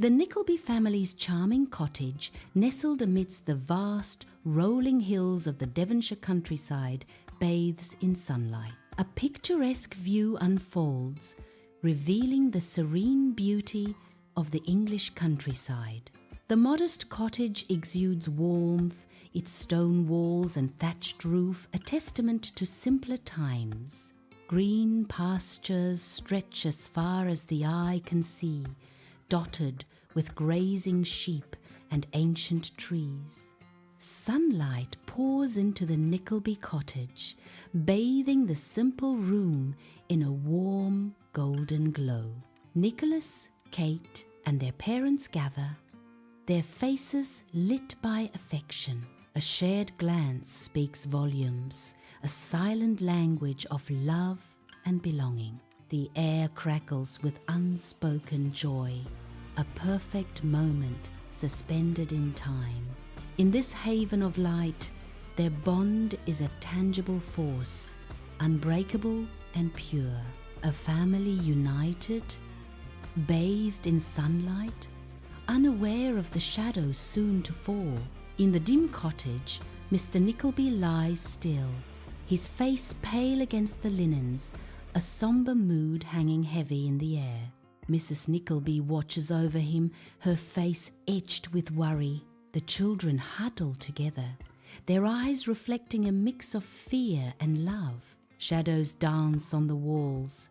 The Nickleby family's charming cottage, nestled amidst the vast, rolling hills of the Devonshire countryside, bathes in sunlight. A picturesque view unfolds, revealing the serene beauty of the English countryside. The modest cottage exudes warmth, its stone walls and thatched roof a testament to simpler times. Green pastures stretch as far as the eye can see, dotted with grazing sheep and ancient trees. Sunlight pours into the Nickleby cottage, bathing the simple room in a warm, golden glow. Nicholas, Kate, and their parents gather, their faces lit by affection. A shared glance speaks volumes, a silent language of love and belonging. The air crackles with unspoken joy, a perfect moment suspended in time. In this haven of light, their bond is a tangible force, unbreakable and pure. A family united, bathed in sunlight, unaware of the shadows soon to fall. In the dim cottage, Mr. Nickleby lies still, his face pale against the linens, a sombre mood hanging heavy in the air. Mrs. Nickleby watches over him, her face etched with worry. The children huddle together, their eyes reflecting a mix of fear and love. Shadows dance on the walls,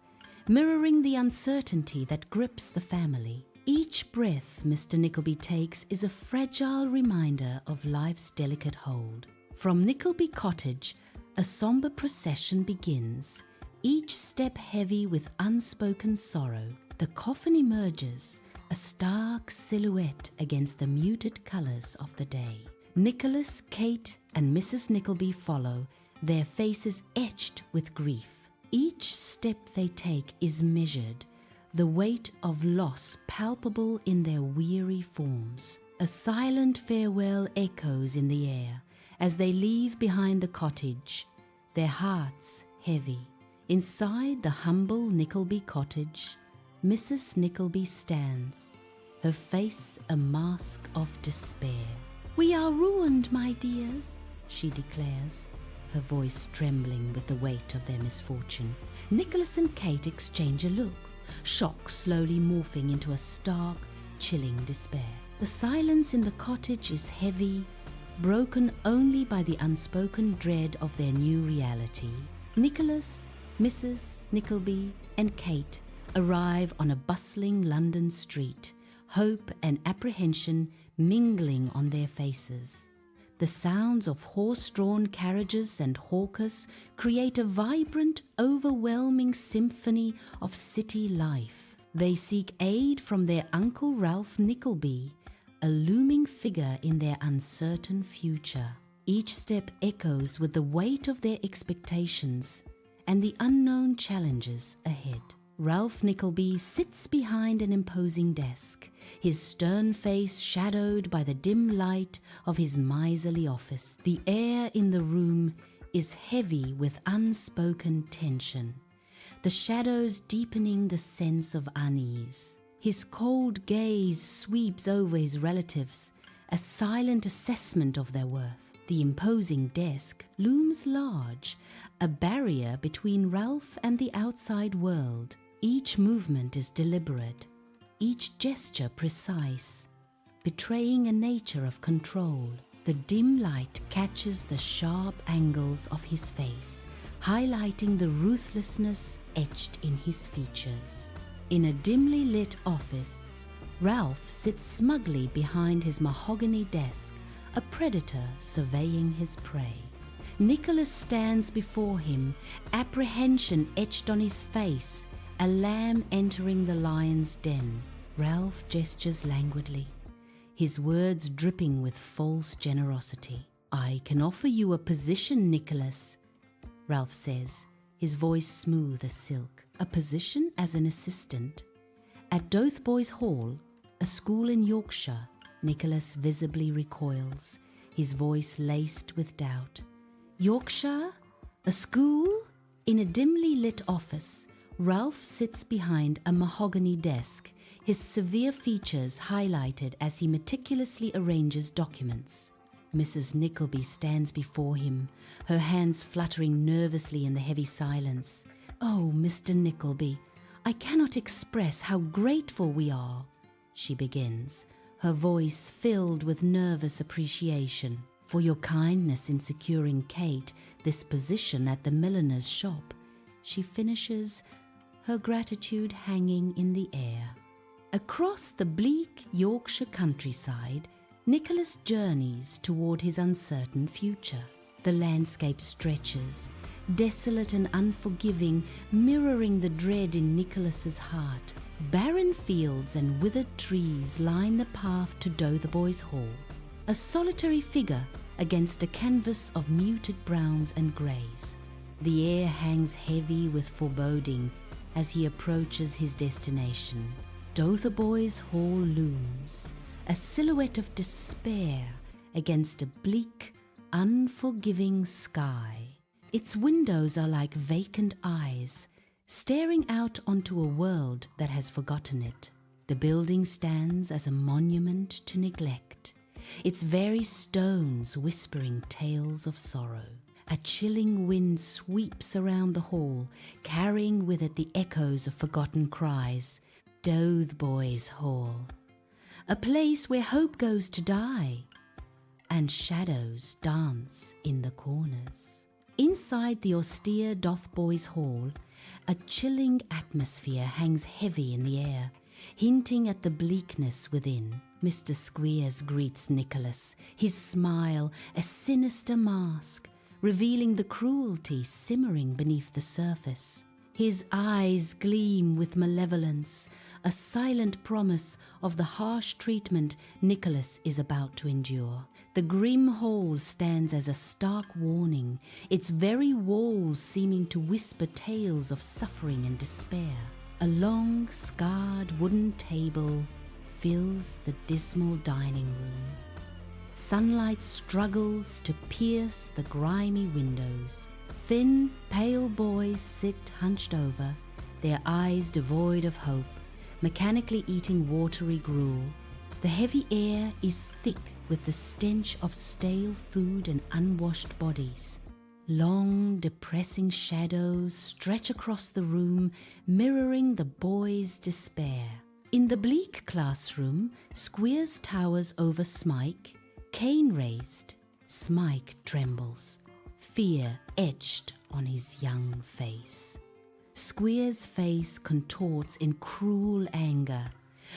mirroring the uncertainty that grips the family. Each breath Mr. Nickleby takes is a fragile reminder of life's delicate hold. From Nickleby Cottage, a sombre procession begins, each step heavy with unspoken sorrow. The coffin emerges, a stark silhouette against the muted colours of the day. Nicholas, Kate, and Mrs. Nickleby follow, their faces etched with grief. Each step they take is measured, the weight of loss palpable in their weary forms. A silent farewell echoes in the air as they leave behind the cottage, their hearts heavy. Inside the humble Nickleby cottage, Mrs. Nickleby stands, her face a mask of despair. "We are ruined, my dears," she declares, her voice trembling with the weight of their misfortune. Nicholas and Kate exchange a look, shock slowly morphing into a stark, chilling despair. The silence in the cottage is heavy, broken only by the unspoken dread of their new reality. Nicholas, Mrs. Nickleby, and Kate arrive on a bustling London street, hope and apprehension mingling on their faces. The sounds of horse-drawn carriages and hawkers create a vibrant, overwhelming symphony of city life. They seek aid from their Uncle Ralph Nickleby, a looming figure in their uncertain future. Each step echoes with the weight of their expectations and the unknown challenges ahead. Ralph Nickleby sits behind an imposing desk, his stern face shadowed by the dim light of his miserly office. The air in the room is heavy with unspoken tension, the shadows deepening the sense of unease. His cold gaze sweeps over his relatives, a silent assessment of their worth. The imposing desk looms large, a barrier between Ralph and the outside world. Each movement is deliberate, each gesture precise, betraying a nature of control. The dim light catches the sharp angles of his face, highlighting the ruthlessness etched in his features. In a dimly lit office, Ralph sits smugly behind his mahogany desk, a predator surveying his prey. Nicholas stands before him, apprehension etched on his face, a lamb entering the lion's den. Ralph gestures languidly, his words dripping with false generosity. "I can offer you a position, Nicholas," Ralph says, his voice smooth as silk. "A position as an assistant at Dotheboys Hall, a school in Yorkshire." Nicholas visibly recoils, his voice laced with doubt. "Yorkshire? A school?" In a dimly lit office, Ralph sits behind a mahogany desk, his severe features highlighted as he meticulously arranges documents. Mrs. Nickleby stands before him, her hands fluttering nervously in the heavy silence. "Oh, Mr. Nickleby, I cannot express how grateful we are," she begins, her voice filled with nervous appreciation, "for your kindness in securing Kate this position at the milliner's shop." She finishes, her gratitude hanging in the air. Across the bleak Yorkshire countryside, Nicholas journeys toward his uncertain future. The landscape stretches, desolate and unforgiving, mirroring the dread in Nicholas's heart. Barren fields and withered trees line the path to Dotheboys Hall, a solitary figure against a canvas of muted browns and greys. The air hangs heavy with foreboding as he approaches his destination. Dotheboys Hall looms, a silhouette of despair against a bleak, unforgiving sky. Its windows are like vacant eyes, staring out onto a world that has forgotten it. The building stands as a monument to neglect, its very stones whispering tales of sorrow. A chilling wind sweeps around the hall, carrying with it the echoes of forgotten cries. Dotheboys Hall, a place where hope goes to die, and shadows dance in the corners. Inside the austere Dotheboys Hall, a chilling atmosphere hangs heavy in the air, hinting at the bleakness within. Mr. Squeers greets Nicholas, his smile a sinister mask, revealing the cruelty simmering beneath the surface. His eyes gleam with malevolence, a silent promise of the harsh treatment Nicholas is about to endure. The grim hall stands as a stark warning, its very walls seeming to whisper tales of suffering and despair. A long, scarred wooden table fills the dismal dining room. Sunlight struggles to pierce the grimy windows. Thin, pale boys sit hunched over, their eyes devoid of hope, mechanically eating watery gruel. The heavy air is thick with the stench of stale food and unwashed bodies. Long, depressing shadows stretch across the room, mirroring the boys' despair. In the bleak classroom, Squeers towers over Smike, cane raised. Smike trembles, fear etched on his young face. Squeers' face contorts in cruel anger.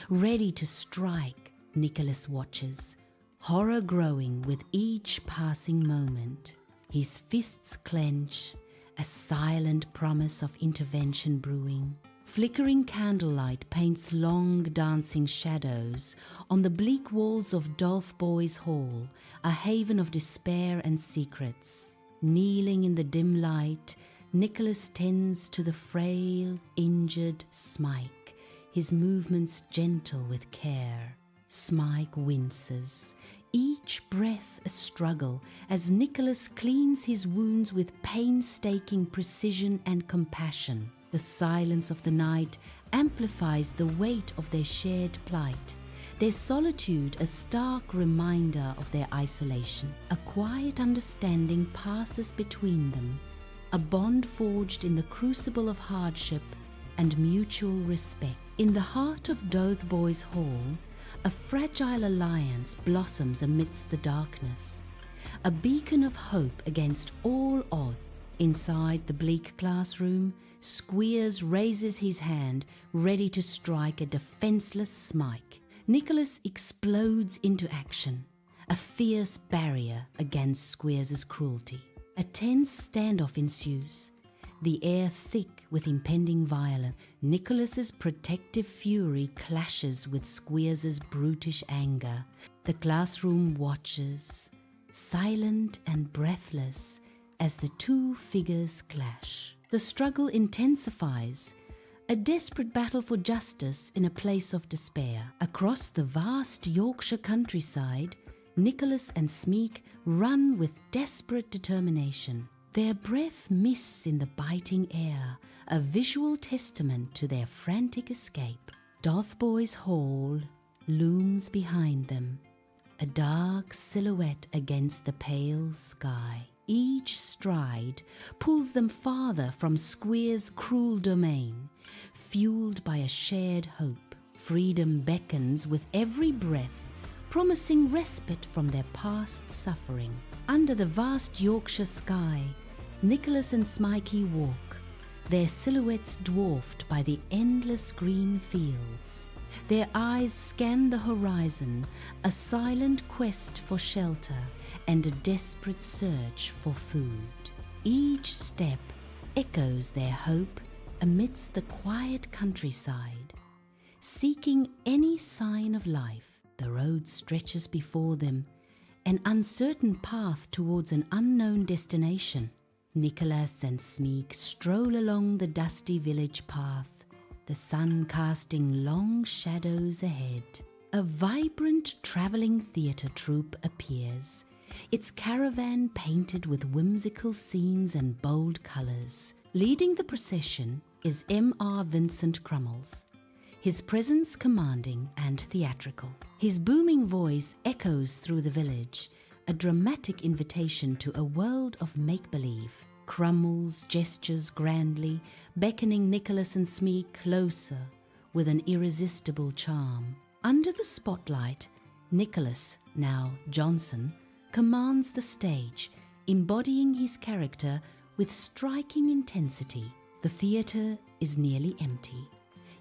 Ready to strike, Nicholas watches, horror growing with each passing moment. His fists clench, a silent promise of intervention brewing. Flickering candlelight paints long dancing shadows on the bleak walls of Dotheboys Hall, a haven of despair and secrets. Kneeling in the dim light, Nicholas tends to the frail, injured Smike, his movements gentle with care. Smike winces, each breath a struggle, as Nicholas cleans his wounds with painstaking precision and compassion. The silence of the night amplifies the weight of their shared plight, their solitude a stark reminder of their isolation. A quiet understanding passes between them, a bond forged in the crucible of hardship and mutual respect. In the heart of Dotheboys Hall, a fragile alliance blossoms amidst the darkness, a beacon of hope against all odds. Inside the bleak classroom, Squeers raises his hand, ready to strike a defenseless Smike. Nicholas explodes into action, a fierce barrier against Squeers' cruelty. A tense standoff ensues, the air thick with impending violence. Nicholas's protective fury clashes with Squeers' brutish anger. The classroom watches, silent and breathless, as the two figures clash. The struggle intensifies, a desperate battle for justice in a place of despair. Across the vast Yorkshire countryside, Nicholas and Smeek run with desperate determination. Their breath mists in the biting air, a visual testament to their frantic escape. Dotheboys Hall looms behind them, a dark silhouette against the pale sky. Each stride pulls them farther from Squeer's cruel domain, fueled by a shared hope. Freedom beckons with every breath, promising respite from their past suffering. Under the vast Yorkshire sky, Nicholas and Smikey walk, their silhouettes dwarfed by the endless green fields. Their eyes scan the horizon, a silent quest for shelter and a desperate search for food. Each step echoes their hope amidst the quiet countryside. Seeking any sign of life, the road stretches before them, an uncertain path towards an unknown destination. Nicholas and Smeek stroll along the dusty village path, the sun casting long shadows ahead. A vibrant travelling theatre troupe appears, its caravan painted with whimsical scenes and bold colours. Leading the procession is M.R. Vincent Crummles, his presence commanding and theatrical. His booming voice echoes through the village, a dramatic invitation to a world of make-believe. Crummles gestures grandly, beckoning Nicholas and Smeek closer with an irresistible charm. Under the spotlight, Nicholas, now Johnson, commands the stage, embodying his character with striking intensity. The theatre is nearly empty,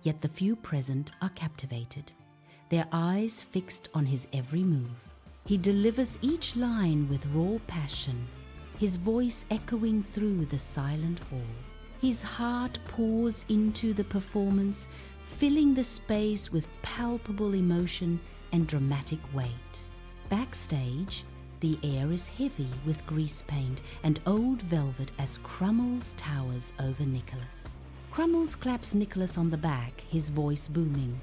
yet the few present are captivated, their eyes fixed on his every move. He delivers each line with raw passion, his voice echoing through the silent hall. His heart pours into the performance, filling the space with palpable emotion and dramatic weight. Backstage, the air is heavy with grease paint and old velvet as Crummles towers over Nicholas. Crummles claps Nicholas on the back, his voice booming.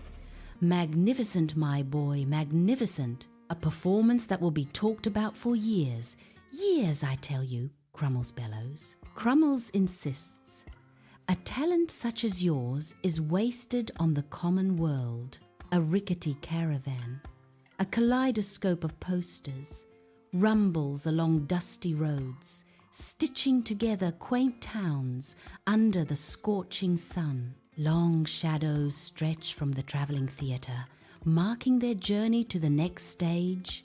"Magnificent, my boy, magnificent. A performance that will be talked about for years. Years, I tell you," Crummles bellows. Crummles insists. "A talent such as yours is wasted on the common world. A rickety caravan, a kaleidoscope of posters, rumbles along dusty roads, stitching together quaint towns under the scorching sun. Long shadows stretch from the travelling theatre, marking their journey to the next stage,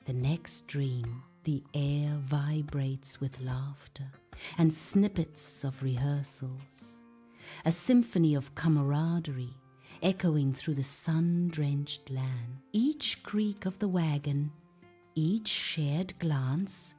the next dream. The air vibrates with laughter and snippets of rehearsals, a symphony of camaraderie echoing through the sun-drenched land. Each creak of the wagon, each shared glance,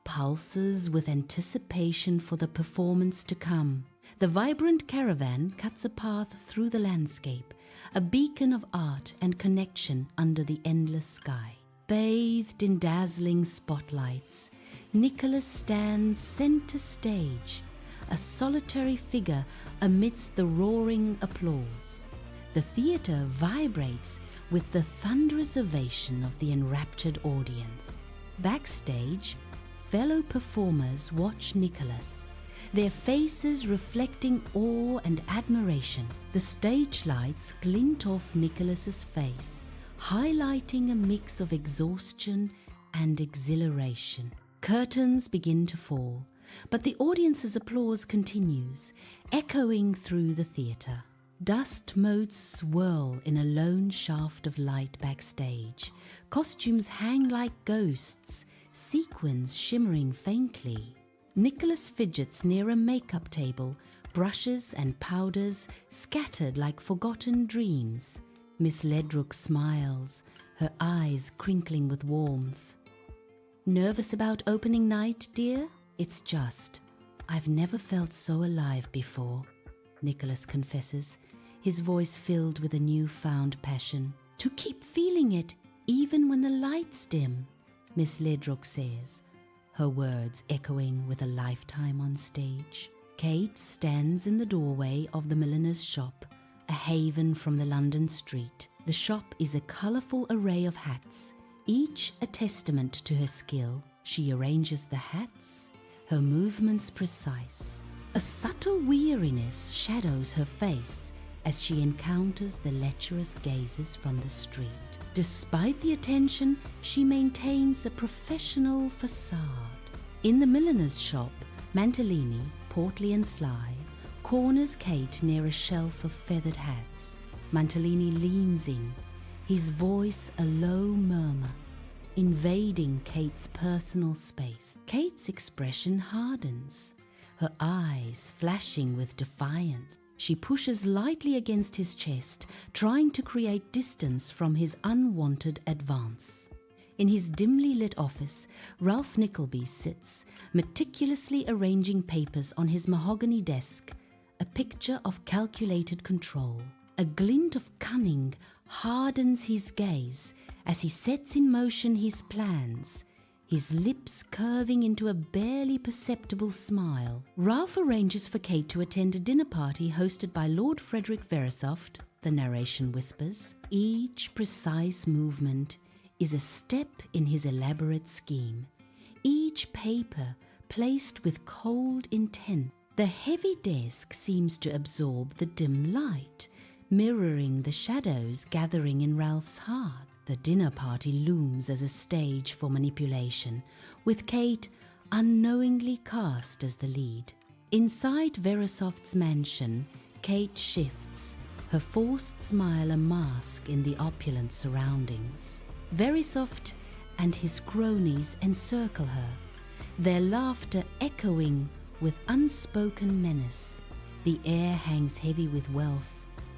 pulses with anticipation for the performance to come. The vibrant caravan cuts a path through the landscape, a beacon of art and connection under the endless sky. Bathed in dazzling spotlights, Nicholas stands center stage, a solitary figure amidst the roaring applause. The theatre vibrates with the thunderous ovation of the enraptured audience. Backstage, fellow performers watch Nicholas, their faces reflecting awe and admiration. The stage lights glint off Nicholas's face, highlighting a mix of exhaustion and exhilaration. Curtains begin to fall, but the audience's applause continues, echoing through the theatre. Dust motes swirl in a lone shaft of light backstage. Costumes hang like ghosts, sequins shimmering faintly. Nicholas fidgets near a makeup table, brushes and powders scattered like forgotten dreams. Miss Ledrook smiles, her eyes crinkling with warmth. "Nervous about opening night, dear? It's just, I've never felt so alive before," Nicholas confesses, his voice filled with a newfound passion. "To keep feeling it even when the lights dim," Miss Ledrook says, her words echoing with a lifetime on stage. Kate stands in the doorway of the milliner's shop, a haven from the London street. The shop is a colourful array of hats, each a testament to her skill. She arranges the hats, her movements precise. A subtle weariness shadows her face as she encounters the lecherous gazes from the street. Despite the attention, she maintains a professional facade. In the milliner's shop, Mantalini, portly and sly, corners Kate near a shelf of feathered hats. Mantalini leans in, his voice a low murmur, invading Kate's personal space. Kate's expression hardens, her eyes flashing with defiance. She pushes lightly against his chest, trying to create distance from his unwanted advance. In his dimly lit office, Ralph Nickleby sits, meticulously arranging papers on his mahogany desk, a picture of calculated control. A glint of cunning hardens his gaze as he sets in motion his plans, his lips curving into a barely perceptible smile. Ralph arranges for Kate to attend a dinner party hosted by Lord Frederick Verisopht, the narration whispers. Each precise movement is a step in his elaborate scheme, each paper placed with cold intent. The heavy desk seems to absorb the dim light, mirroring the shadows gathering in Ralph's heart. The dinner party looms as a stage for manipulation, with Kate unknowingly cast as the lead. Inside Verisopht's mansion, Kate shifts, her forced smile a mask in the opulent surroundings. Verisopht and his cronies encircle her, their laughter echoing with unspoken menace. The air hangs heavy with wealth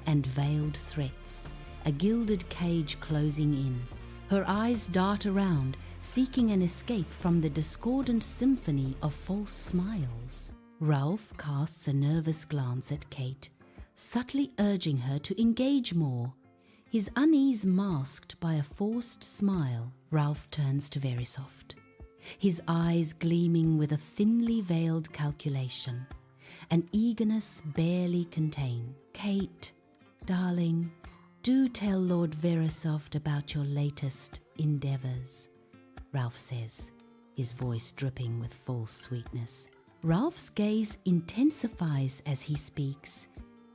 and veiled threats, a gilded cage closing in. Her eyes dart around, seeking an escape from the discordant symphony of false smiles. Ralph casts a nervous glance at Kate, subtly urging her to engage more, his unease masked by a forced smile. Ralph turns to Verisopht, his eyes gleaming with a thinly veiled calculation, an eagerness barely contained. "Kate, darling, do tell Lord Verisopht about your latest endeavours," Ralph says, his voice dripping with false sweetness. Ralph's gaze intensifies as he speaks,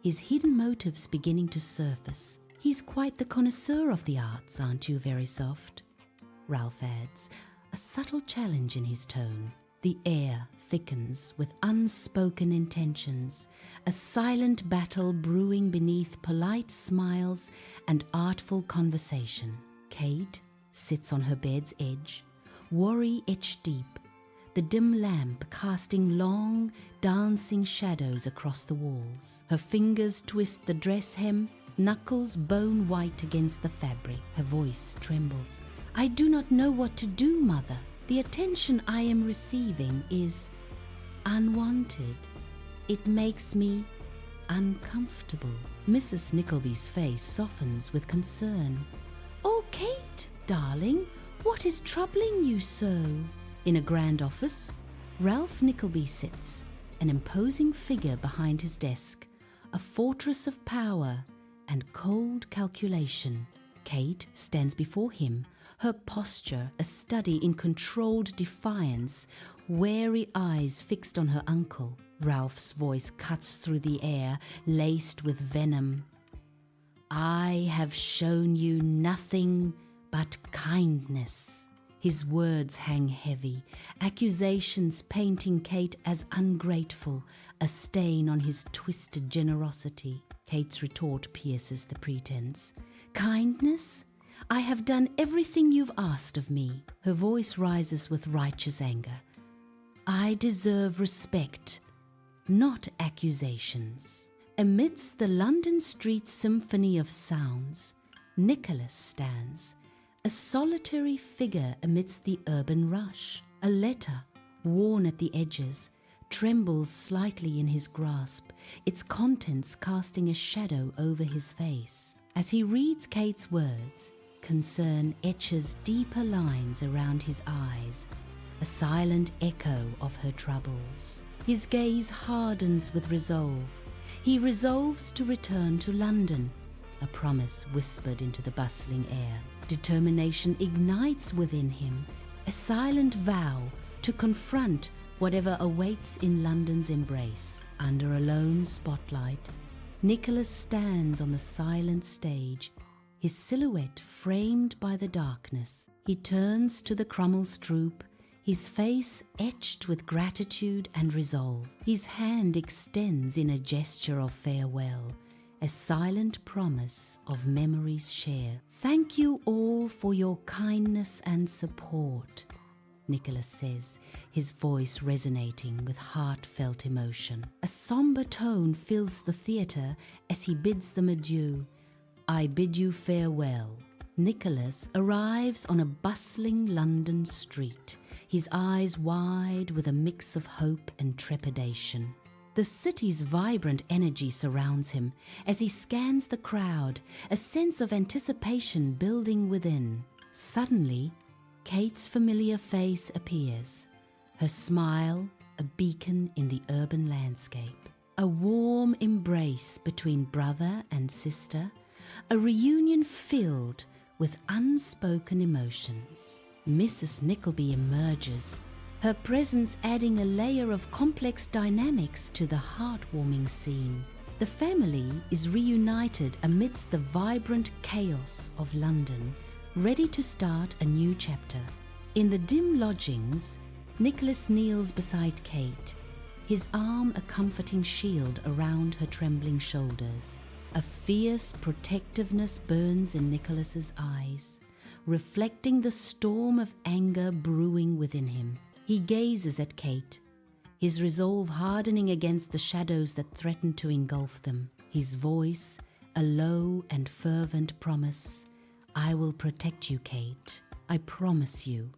his hidden motives beginning to surface. "He's quite the connoisseur of the arts, aren't you, Verisopht?" Ralph adds, a subtle challenge in his tone. The air thickens with unspoken intentions, a silent battle brewing beneath polite smiles and artful conversation. Kate sits on her bed's edge, worry etched deep, the dim lamp casting long, dancing shadows across the walls. Her fingers twist the dress hem, knuckles bone white against the fabric. Her voice trembles. "I do not know what to do, Mother. The attention I am receiving is unwanted. It makes me uncomfortable." Mrs. Nickleby's face softens with concern. "Oh, Kate, darling, what is troubling you so?" In a grand office, Ralph Nickleby sits, an imposing figure behind his desk, a fortress of power and cold calculation. Kate stands before him, her posture a study in controlled defiance, wary eyes fixed on her uncle. Ralph's voice cuts through the air, laced with venom. "I have shown you nothing but kindness." His words hang heavy, accusations painting Kate as ungrateful, a stain on his twisted generosity. Kate's retort pierces the pretense. "Kindness? I have done everything you've asked of me." Her voice rises with righteous anger. "I deserve respect, not accusations." Amidst the London street symphony of sounds, Nicholas stands, a solitary figure amidst the urban rush. A letter, worn at the edges, trembles slightly in his grasp, its contents casting a shadow over his face. As he reads Kate's words, concern etches deeper lines around his eyes, a silent echo of her troubles. His gaze hardens with resolve. He resolves to return to London, a promise whispered into the bustling air. Determination ignites within him, a silent vow to confront whatever awaits in London's embrace. Under a lone spotlight, Nicholas stands on the silent stage, his silhouette framed by the darkness. He turns to the Crummelstroop, his face etched with gratitude and resolve. His hand extends in a gesture of farewell, a silent promise of memories shared. "Thank you all for your kindness and support," Nicholas says, his voice resonating with heartfelt emotion. A somber tone fills the theatre as he bids them adieu. "I bid you farewell." Nicholas arrives on a bustling London street, his eyes wide with a mix of hope and trepidation. The city's vibrant energy surrounds him as he scans the crowd, a sense of anticipation building within. Suddenly, Kate's familiar face appears, her smile a beacon in the urban landscape. A warm embrace between brother and sister, a reunion filled with unspoken emotions. Mrs. Nickleby emerges, her presence adding a layer of complex dynamics to the heartwarming scene. The family is reunited amidst the vibrant chaos of London, ready to start a new chapter. In the dim lodgings, Nicholas kneels beside Kate, his arm a comforting shield around her trembling shoulders. A fierce protectiveness burns in Nicholas's eyes, reflecting the storm of anger brewing within him. He gazes at Kate, his resolve hardening against the shadows that threaten to engulf them. His voice, a low and fervent promise. "I will protect you, Kate. I promise you.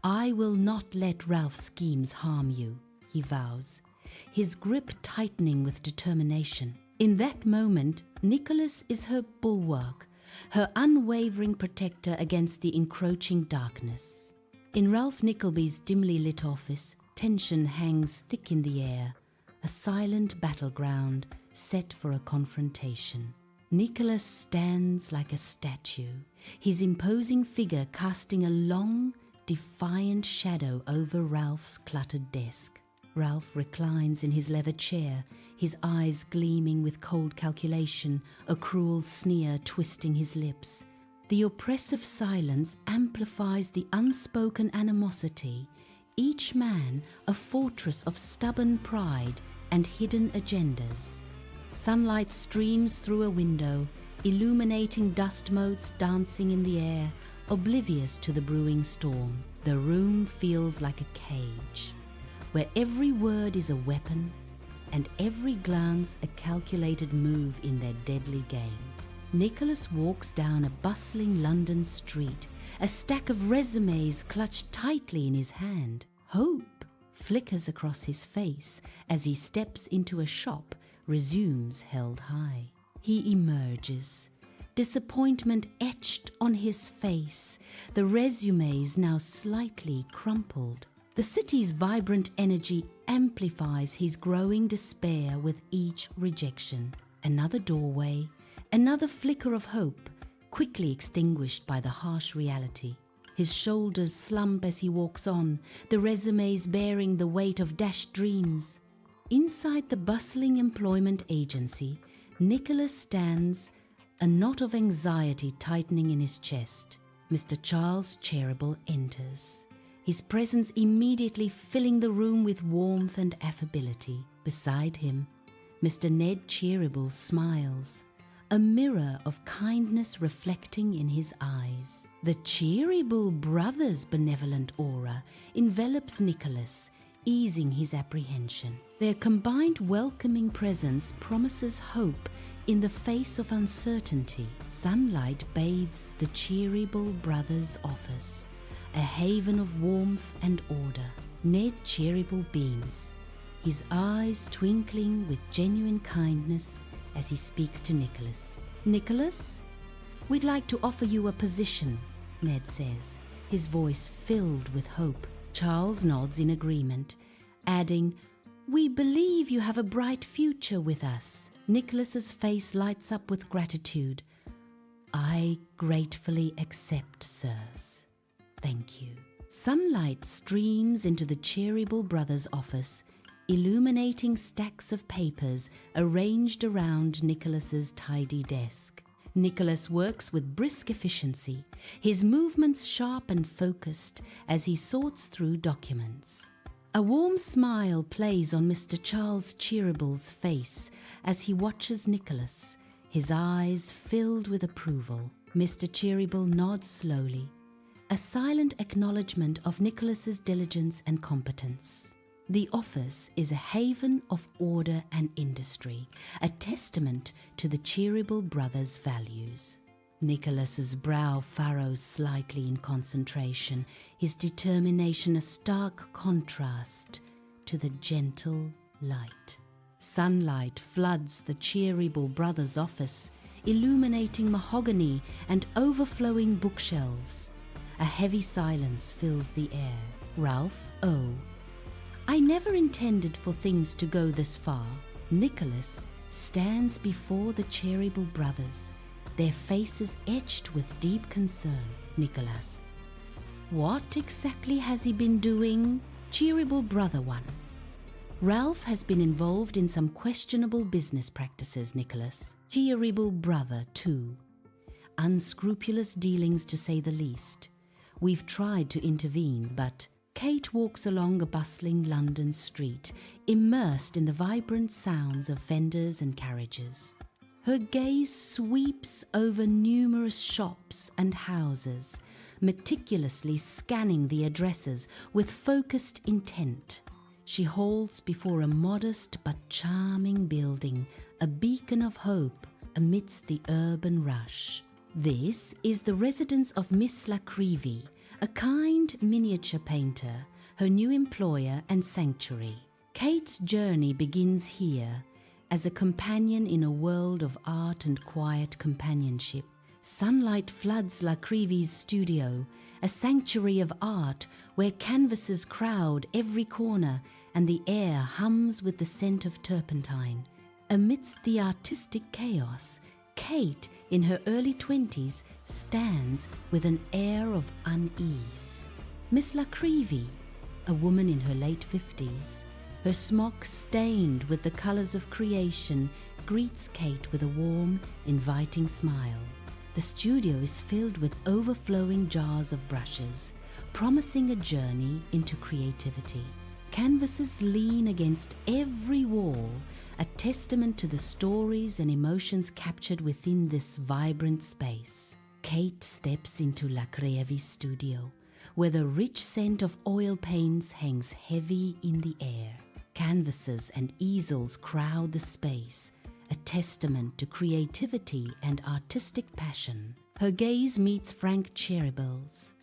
I will not let Ralph's schemes harm you," he vows, his grip tightening with determination. In that moment, Nicholas is her bulwark, her unwavering protector against the encroaching darkness. In Ralph Nickleby's dimly lit office, tension hangs thick in the air, a silent battleground set for a confrontation. Nicholas stands like a statue, his imposing figure casting a long, defiant shadow over Ralph's cluttered desk. Ralph reclines in his leather chair, his eyes gleaming with cold calculation, a cruel sneer twisting his lips. The oppressive silence amplifies the unspoken animosity, each man a fortress of stubborn pride and hidden agendas. Sunlight streams through a window, illuminating dust motes dancing in the air, oblivious to the brewing storm. The room feels like a cage, where every word is a weapon and every glance a calculated move in their deadly game. Nicholas walks down a bustling London street, a stack of resumes clutched tightly in his hand. Hope flickers across his face as he steps into a shop, resumes held high. He emerges, disappointment etched on his face, the resumes now slightly crumpled. The city's vibrant energy amplifies his growing despair with each rejection. Another doorway, another flicker of hope, quickly extinguished by the harsh reality. His shoulders slump as he walks on, the resumes bearing the weight of dashed dreams. Inside the bustling employment agency, Nicholas stands, a knot of anxiety tightening in his chest. Mr. Charles Cheeryble enters, his presence immediately filling the room with warmth and affability. Beside him, Mr. Ned Cheeryble smiles, a mirror of kindness reflecting in his eyes. The Cheeryble brothers' benevolent aura envelops Nicholas, easing his apprehension. Their combined welcoming presence promises hope in the face of uncertainty. Sunlight bathes the Cheeryble brothers' office, a haven of warmth and order. Ned Cheeryble beams, his eyes twinkling with genuine kindness as he speaks to Nicholas. "Nicholas, we'd like to offer you a position," Ned says, his voice filled with hope. Charles nods in agreement, adding, "We believe you have a bright future with us." Nicholas's face lights up with gratitude. "I gratefully accept, sirs. Thank you." Sunlight streams into the Cheeryble brothers' office, illuminating stacks of papers arranged around Nicholas's tidy desk. Nicholas works with brisk efficiency, his movements sharp and focused as he sorts through documents. A warm smile plays on Mr. Charles Cheeryble's face as he watches Nicholas, his eyes filled with approval. Mr. Cheeryble nods slowly, a silent acknowledgement of Nicholas's diligence and competence. The office is a haven of order and industry, a testament to the Cheeryble brothers' values. Nicholas's brow furrows slightly in concentration, his determination a stark contrast to the gentle light. Sunlight floods the Cheeryble brothers' office, illuminating mahogany and overflowing bookshelves. A heavy silence fills the air. Ralph O. I never intended for things to go this far. Nicholas stands before the Cheeryble brothers, their faces etched with deep concern. Nicholas. What exactly has he been doing? Cheeryble brother 1. Ralph has been involved in some questionable business practices, Nicholas. Cheeryble brother 2. Unscrupulous dealings to say the least. We've tried to intervene, but Kate walks along a bustling London street, immersed in the vibrant sounds of vendors and carriages. Her gaze sweeps over numerous shops and houses, meticulously scanning the addresses with focused intent. She halts before a modest but charming building, a beacon of hope amidst the urban rush. This is the residence of Miss Nickleby, a kind miniature painter, her new employer and sanctuary. Kate's journey begins here, as a companion in a world of art and quiet companionship. Sunlight floods Nickleby's studio, a sanctuary of art where canvases crowd every corner and the air hums with the scent of turpentine. Amidst the artistic chaos, Kate, in her early 20s, stands with an air of unease. Miss Nickleby, a woman in her late 50s, her smock stained with the colours of creation, greets Kate with a warm, inviting smile. The studio is filled with overflowing jars of brushes, promising a journey into creativity. Canvases lean against every wall, a testament to the stories and emotions captured within this vibrant space. Kate steps into Nickleby's studio, where the rich scent of oil paints hangs heavy in the air. Canvases and easels crowd the space, a testament to creativity and artistic passion. Her gaze meets Frank Cheeryble's,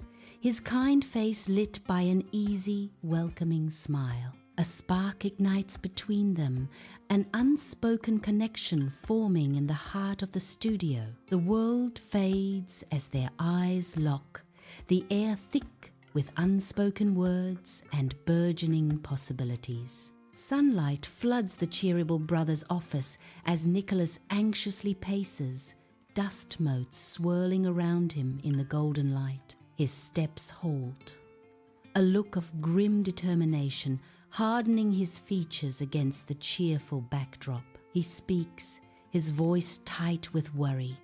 his kind face lit by an easy, welcoming smile. A spark ignites between them, an unspoken connection forming in the heart of the studio. The world fades as their eyes lock, the air thick with unspoken words and burgeoning possibilities. Sunlight floods the Cheeryble brothers' office as Nicholas anxiously paces, dust motes swirling around him in the golden light. His steps halt, a look of grim determination hardening his features against the cheerful backdrop. He speaks, his voice tight with worry.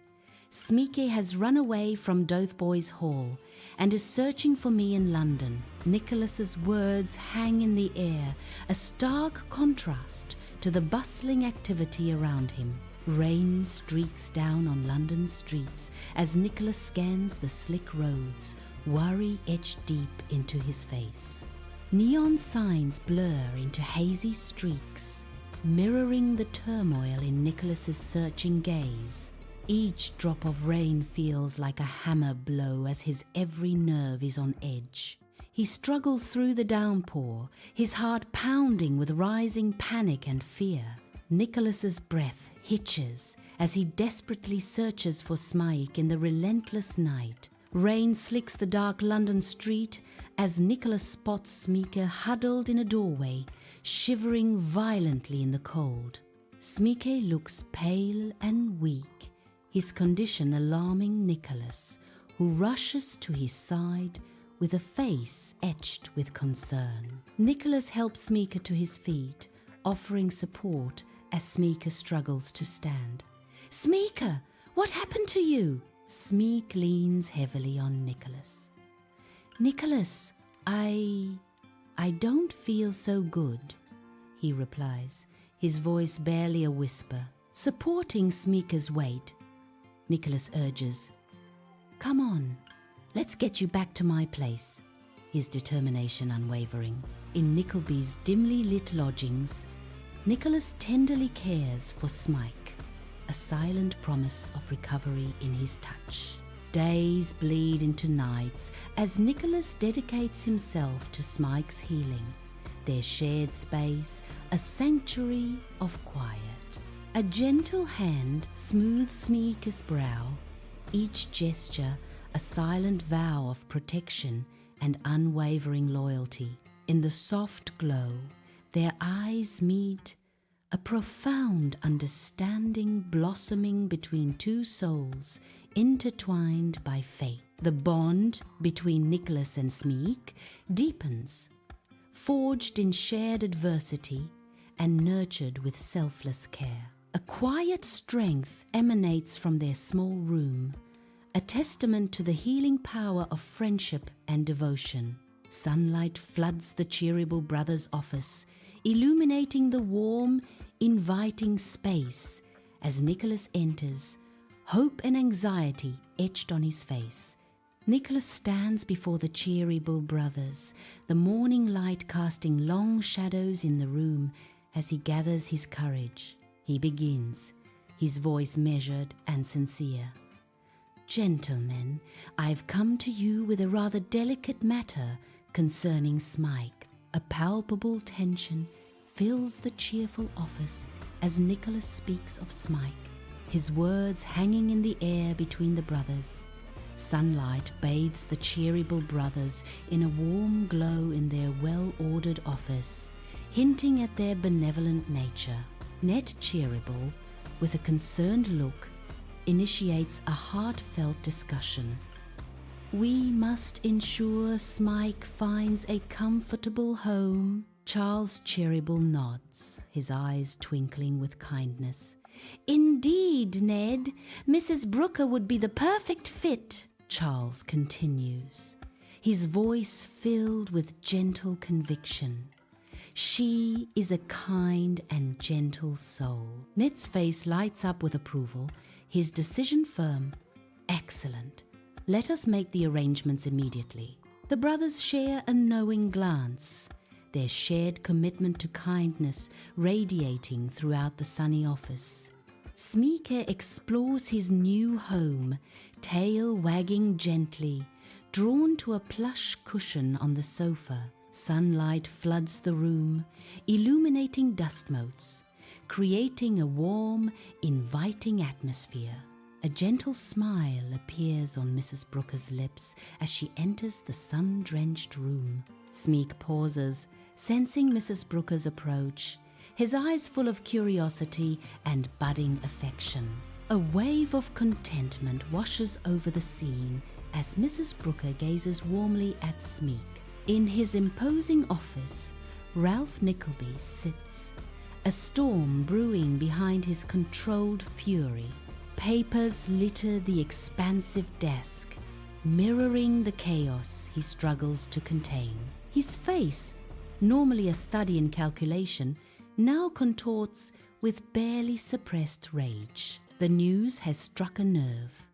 Smike has run away from Dotheboys Hall and is searching for me in London. Nicholas's words hang in the air, a stark contrast to the bustling activity around him. Rain streaks down on London's streets as Nicholas scans the slick roads, worry etched deep into his face. Neon signs blur into hazy streaks, mirroring the turmoil in Nicholas's searching gaze. Each drop of rain feels like a hammer blow as his every nerve is on edge. He struggles through the downpour, his heart pounding with rising panic and fear. Nicholas's breath hitches as he desperately searches for Smike in the relentless night. Rain slicks the dark London street as Nicholas spots Smike huddled in a doorway, shivering violently in the cold. Smike looks pale and weak, his condition alarming Nicholas, who rushes to his side with a face etched with concern. Nicholas helps Smeaker to his feet, offering support as Smeaker struggles to stand. "Smeaker, what happened to you?" Smeek leans heavily on Nicholas. "Nicholas, I don't feel so good," he replies, his voice barely a whisper. Supporting Smeaker's weight, Nicholas urges, "Come on, let's get you back to my place," his determination unwavering. In Nickleby's dimly lit lodgings, Nicholas tenderly cares for Smike, a silent promise of recovery in his touch. Days bleed into nights as Nicholas dedicates himself to Smike's healing, their shared space, a sanctuary of quiet. A gentle hand smooths Smeaker's brow, each gesture a silent vow of protection and unwavering loyalty. In the soft glow, their eyes meet, a profound understanding blossoming between two souls intertwined by fate. The bond between Nicholas and Smeek deepens, forged in shared adversity and nurtured with selfless care. A quiet strength emanates from their small room, a testament to the healing power of friendship and devotion. Sunlight floods the Cheeryble brothers' office, illuminating the warm, inviting space as Nicholas enters, hope and anxiety etched on his face. Nicholas stands before the Cheeryble brothers, the morning light casting long shadows in the room as he gathers his courage. He begins, his voice measured and sincere. "Gentlemen, I've come to you with a rather delicate matter concerning Smike." A palpable tension fills the cheerful office as Nicholas speaks of Smike, his words hanging in the air between the brothers. Sunlight bathes the Cheeryble brothers in a warm glow in their well-ordered office, hinting at their benevolent nature. Ned Cheeryble, with a concerned look, initiates a heartfelt discussion. "We must ensure Smike finds a comfortable home." Charles Cheeryble nods, his eyes twinkling with kindness. "Indeed, Ned, Mrs. Brooker would be the perfect fit," Charles continues, his voice filled with gentle conviction. "She is a kind and gentle soul." Ned's face lights up with approval, his decision firm. "Excellent. Let us make the arrangements immediately." The brothers share a knowing glance, their shared commitment to kindness radiating throughout the sunny office. Smeaker explores his new home, tail wagging gently, drawn to a plush cushion on the sofa. Sunlight floods the room, illuminating dust motes, creating a warm, inviting atmosphere. A gentle smile appears on Mrs. Brooker's lips as she enters the sun-drenched room. Smeek pauses, sensing Mrs. Brooker's approach, his eyes full of curiosity and budding affection. A wave of contentment washes over the scene as Mrs. Brooker gazes warmly at Smeek. In his imposing office, Ralph Nickleby sits, a storm brewing behind his controlled fury. Papers litter the expansive desk, mirroring the chaos he struggles to contain. His face, normally a study in calculation, now contorts with barely suppressed rage. The news has struck a nerve.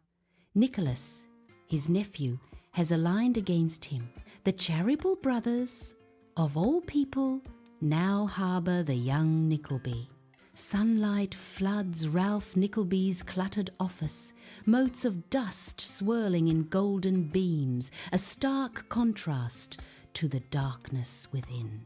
Nicholas, his nephew, has aligned against him. The Cheeryble brothers, of all people, now harbour the young Nickleby. Sunlight floods Ralph Nickleby's cluttered office, motes of dust swirling in golden beams, a stark contrast to the darkness within.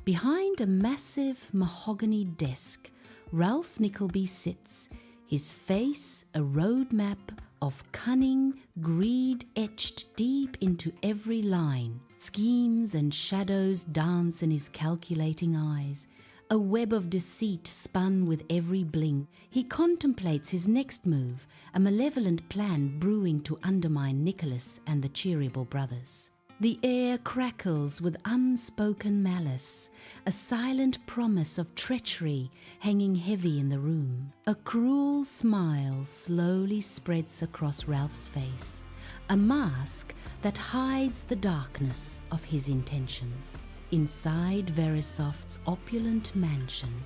Behind a massive mahogany desk, Ralph Nickleby sits, his face a roadmap of cunning greed etched deep into every line. Schemes and shadows dance in his calculating eyes, a web of deceit spun with every blink. He contemplates his next move, a malevolent plan brewing to undermine Nicholas and the Cheeryble brothers. The air crackles with unspoken malice, a silent promise of treachery hanging heavy in the room. A cruel smile slowly spreads across Ralph's face, a mask that hides the darkness of his intentions. Inside Verisopht's opulent mansion,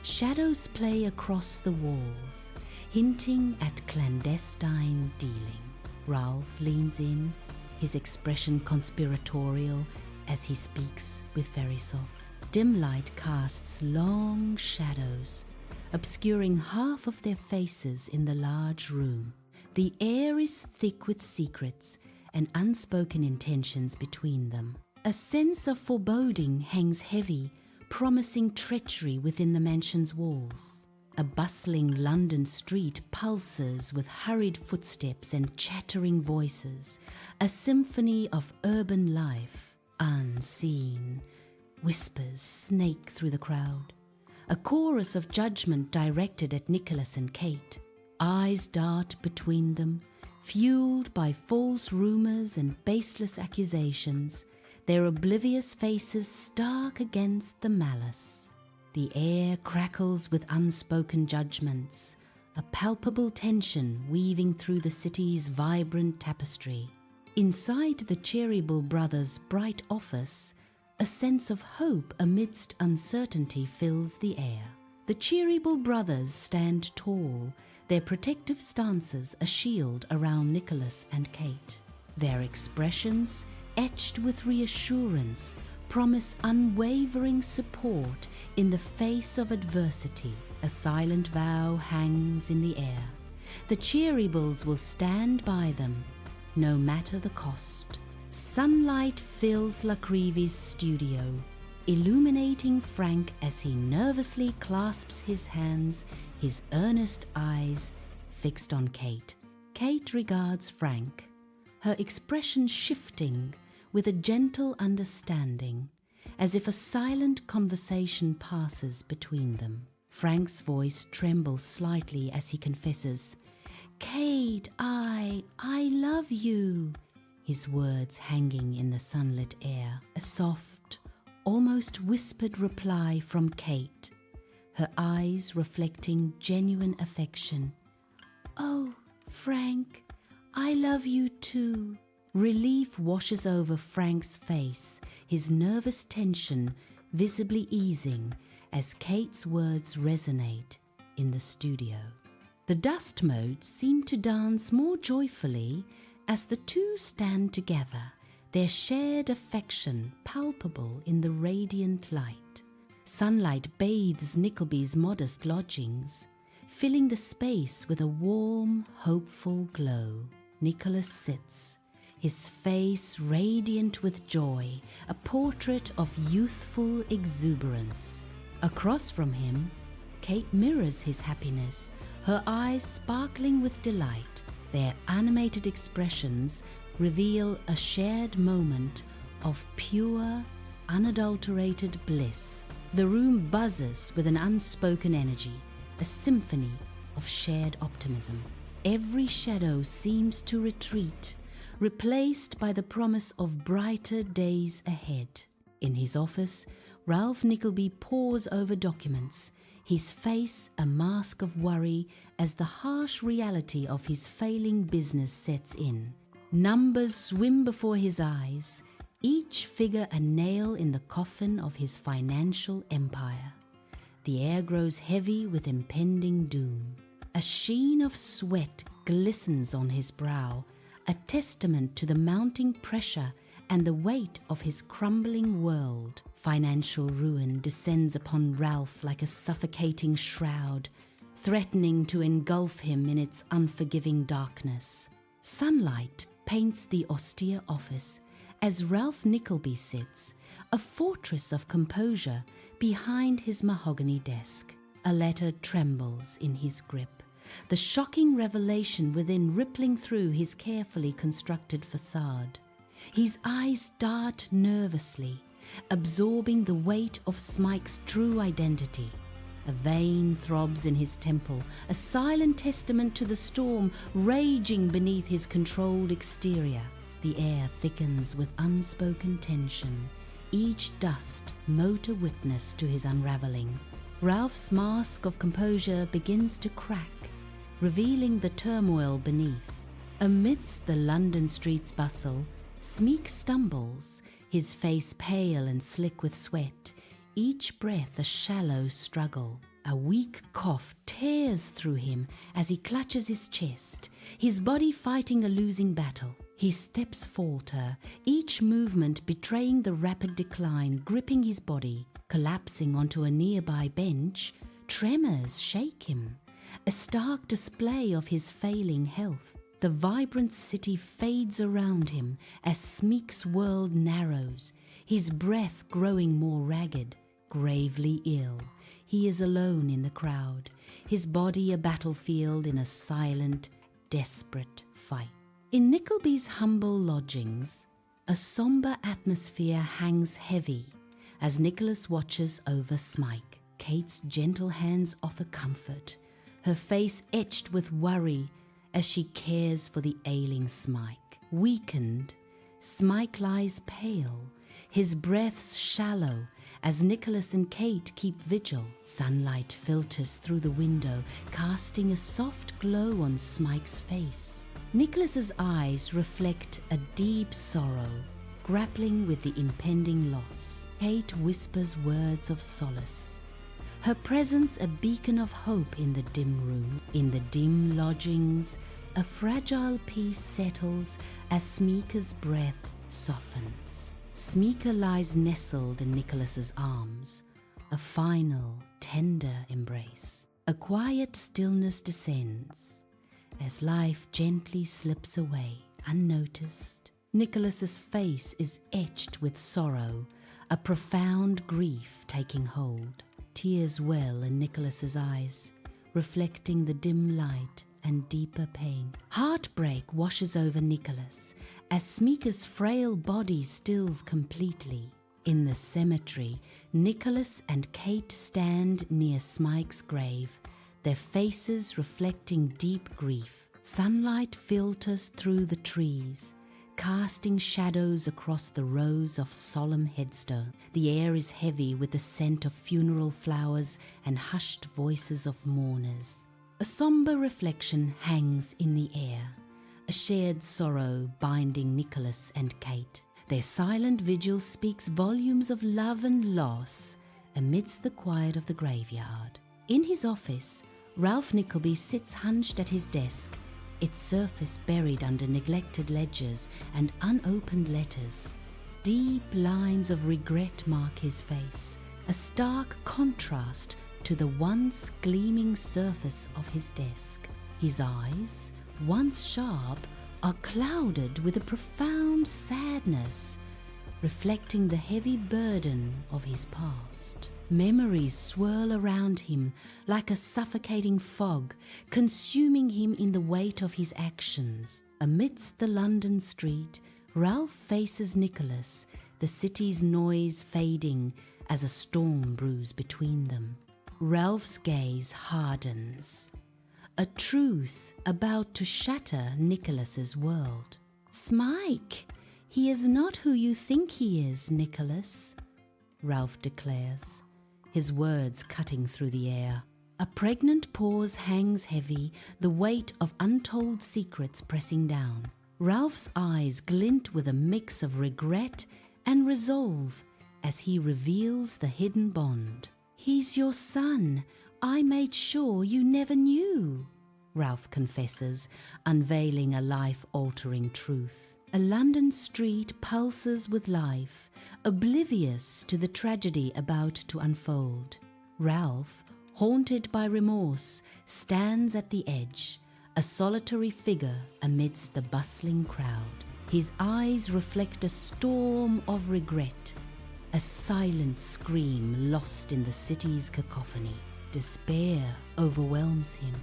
shadows play across the walls, hinting at clandestine dealing. Ralph leans in, his expression conspiratorial as he speaks with Verisopht. Dim light casts long shadows, obscuring half of their faces in the large room. The air is thick with secrets and unspoken intentions between them. A sense of foreboding hangs heavy, promising treachery within the mansion's walls. A bustling London street pulses with hurried footsteps and chattering voices, a symphony of urban life, unseen. Whispers snake through the crowd, a chorus of judgment directed at Nicholas and Kate. Eyes dart between them, fueled by false rumors and baseless accusations, their oblivious faces stark against the malice. The air crackles with unspoken judgments, a palpable tension weaving through the city's vibrant tapestry. Inside the Cheeryble brothers' bright office, a sense of hope amidst uncertainty fills the air. The Cheeryble brothers stand tall, their protective stances a shield around Nicholas and Kate. Their expressions, etched with reassurance, promise unwavering support in the face of adversity. A silent vow hangs in the air. The Cheerybles will stand by them, no matter the cost. Sunlight fills Nickeby's studio, illuminating Frank as he nervously clasps his hands, his earnest eyes fixed on Kate. Kate regards Frank, her expression shifting with a gentle understanding, as if a silent conversation passes between them. Frank's voice trembles slightly as he confesses, "Kate, I love you," his words hanging in the sunlit air. A soft, almost whispered reply from Kate, her eyes reflecting genuine affection. "Oh, Frank, I love you too." Relief washes over Frank's face, his nervous tension visibly easing as Kate's words resonate in the studio. The dust motes seem to dance more joyfully as the two stand together, their shared affection palpable in the radiant light. Sunlight bathes Nickleby's modest lodgings, filling the space with a warm, hopeful glow. Nicholas sits, his face radiant with joy, a portrait of youthful exuberance. Across from him, Kate mirrors his happiness, her eyes sparkling with delight. Their animated expressions reveal a shared moment of pure, unadulterated bliss. The room buzzes with an unspoken energy, a symphony of shared optimism. Every shadow seems to retreat, replaced by the promise of brighter days ahead. In his office, Ralph Nickleby pores over documents, his face a mask of worry as the harsh reality of his failing business sets in. Numbers swim before his eyes, each figure a nail in the coffin of his financial empire. The air grows heavy with impending doom. A sheen of sweat glistens on his brow, a testament to the mounting pressure and the weight of his crumbling world. Financial ruin descends upon Ralph like a suffocating shroud, threatening to engulf him in its unforgiving darkness. Sunlight paints the austere office as Ralph Nickleby sits, a fortress of composure behind his mahogany desk. A letter trembles in his grip, the shocking revelation within rippling through his carefully constructed facade. His eyes dart nervously, absorbing the weight of Smike's true identity. A vein throbs in his temple, a silent testament to the storm raging beneath his controlled exterior. The air thickens with unspoken tension, each dust mote a witness to his unraveling. Ralph's mask of composure begins to crack, revealing the turmoil beneath. Amidst the London street's bustle, Smeek stumbles, his face pale and slick with sweat, each breath a shallow struggle. A weak cough tears through him as he clutches his chest, his body fighting a losing battle. His steps falter, each movement betraying the rapid decline gripping his body. Collapsing onto a nearby bench, tremors shake him, a stark display of his failing health. The vibrant city fades around him as Smeek's world narrows, his breath growing more ragged, gravely ill. He is alone in the crowd, his body a battlefield in a silent, desperate fight. In Nickleby's humble lodgings, a sombre atmosphere hangs heavy as Nicholas watches over Smike. Kate's gentle hands offer comfort, her face etched with worry as she cares for the ailing Smike. Weakened, Smike lies pale, his breaths shallow as Nicholas and Kate keep vigil. Sunlight filters through the window, casting a soft glow on Smike's face. Nicholas's eyes reflect a deep sorrow, grappling with the impending loss. Kate whispers words of solace, her presence a beacon of hope in the dim room. In the dim lodgings, a fragile peace settles as Smeeker's breath softens. Smeeker lies nestled in Nicholas's arms, a final, tender embrace. A quiet stillness descends as life gently slips away unnoticed. Nicholas's face is etched with sorrow, a profound grief taking hold. Tears well in Nicholas's eyes, reflecting the dim light and deeper pain. Heartbreak washes over Nicholas as Smeeker's frail body stills completely. In the cemetery, Nicholas and Kate stand near Smike's grave, their faces reflecting deep grief. Sunlight filters through the trees, casting shadows across the rows of solemn headstones. The air is heavy with the scent of funeral flowers and hushed voices of mourners. A sombre reflection hangs in the air, a shared sorrow binding Nicholas and Kate. Their silent vigil speaks volumes of love and loss amidst the quiet of the graveyard. In his office, Ralph Nickleby sits hunched at his desk, its surface buried under neglected ledgers and unopened letters. Deep lines of regret mark his face, a stark contrast to the once gleaming surface of his desk. His eyes, once sharp, are clouded with a profound sadness, reflecting the heavy burden of his past. Memories swirl around him like a suffocating fog, consuming him in the weight of his actions. Amidst the London street, Ralph faces Nicholas, the city's noise fading as a storm brews between them. Ralph's gaze hardens, a truth about to shatter Nicholas's world. "Smike, he is not who you think he is, Nicholas," Ralph declares, his words cutting through the air. A pregnant pause hangs heavy, the weight of untold secrets pressing down. Ralph's eyes glint with a mix of regret and resolve as he reveals the hidden bond. "He's your son. I made sure you never knew," Ralph confesses, unveiling a life-altering truth. A London street pulses with life, oblivious to the tragedy about to unfold. Ralph, haunted by remorse, stands at the edge, a solitary figure amidst the bustling crowd. His eyes reflect a storm of regret, a silent scream lost in the city's cacophony. Despair overwhelms him,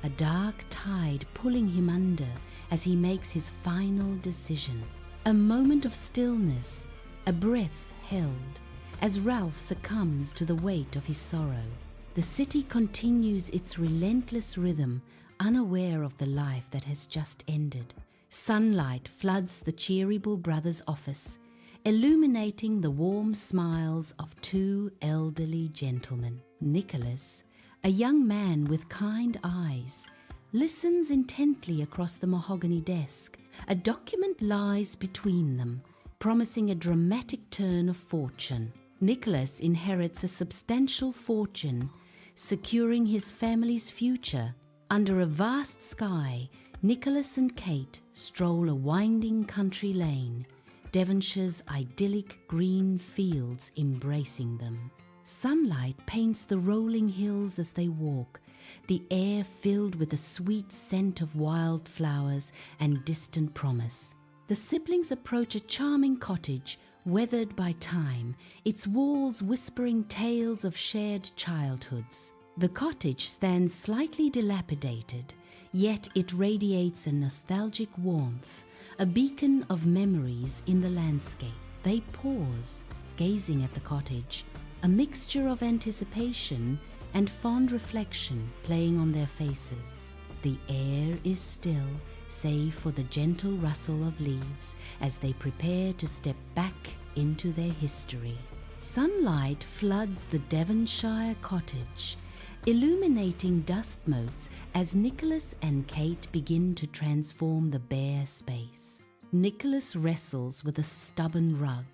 a dark tide pulling him under as he makes his final decision. A moment of stillness, a breath held, as Ralph succumbs to the weight of his sorrow. The city continues its relentless rhythm, unaware of the life that has just ended. Sunlight floods the Cheeryble brothers' office, illuminating the warm smiles of two elderly gentlemen. Nicholas, a young man with kind eyes, listens intently across the mahogany desk. A document lies between them, promising a dramatic turn of fortune. Nicholas inherits a substantial fortune, securing his family's future. Under a vast sky, Nicholas and Kate stroll a winding country lane, Devonshire's idyllic green fields embracing them. Sunlight paints the rolling hills as they walk, the air filled with the sweet scent of wildflowers and distant promise. The siblings approach a charming cottage, weathered by time, its walls whispering tales of shared childhoods. The cottage stands slightly dilapidated, yet it radiates a nostalgic warmth, a beacon of memories in the landscape. They pause, gazing at the cottage, a mixture of anticipation and fond reflection playing on their faces. The air is still, save for the gentle rustle of leaves as they prepare to step back into their history. Sunlight floods the Devonshire cottage, illuminating dust motes as Nicholas and Kate begin to transform the bare space. Nicholas wrestles with a stubborn rug,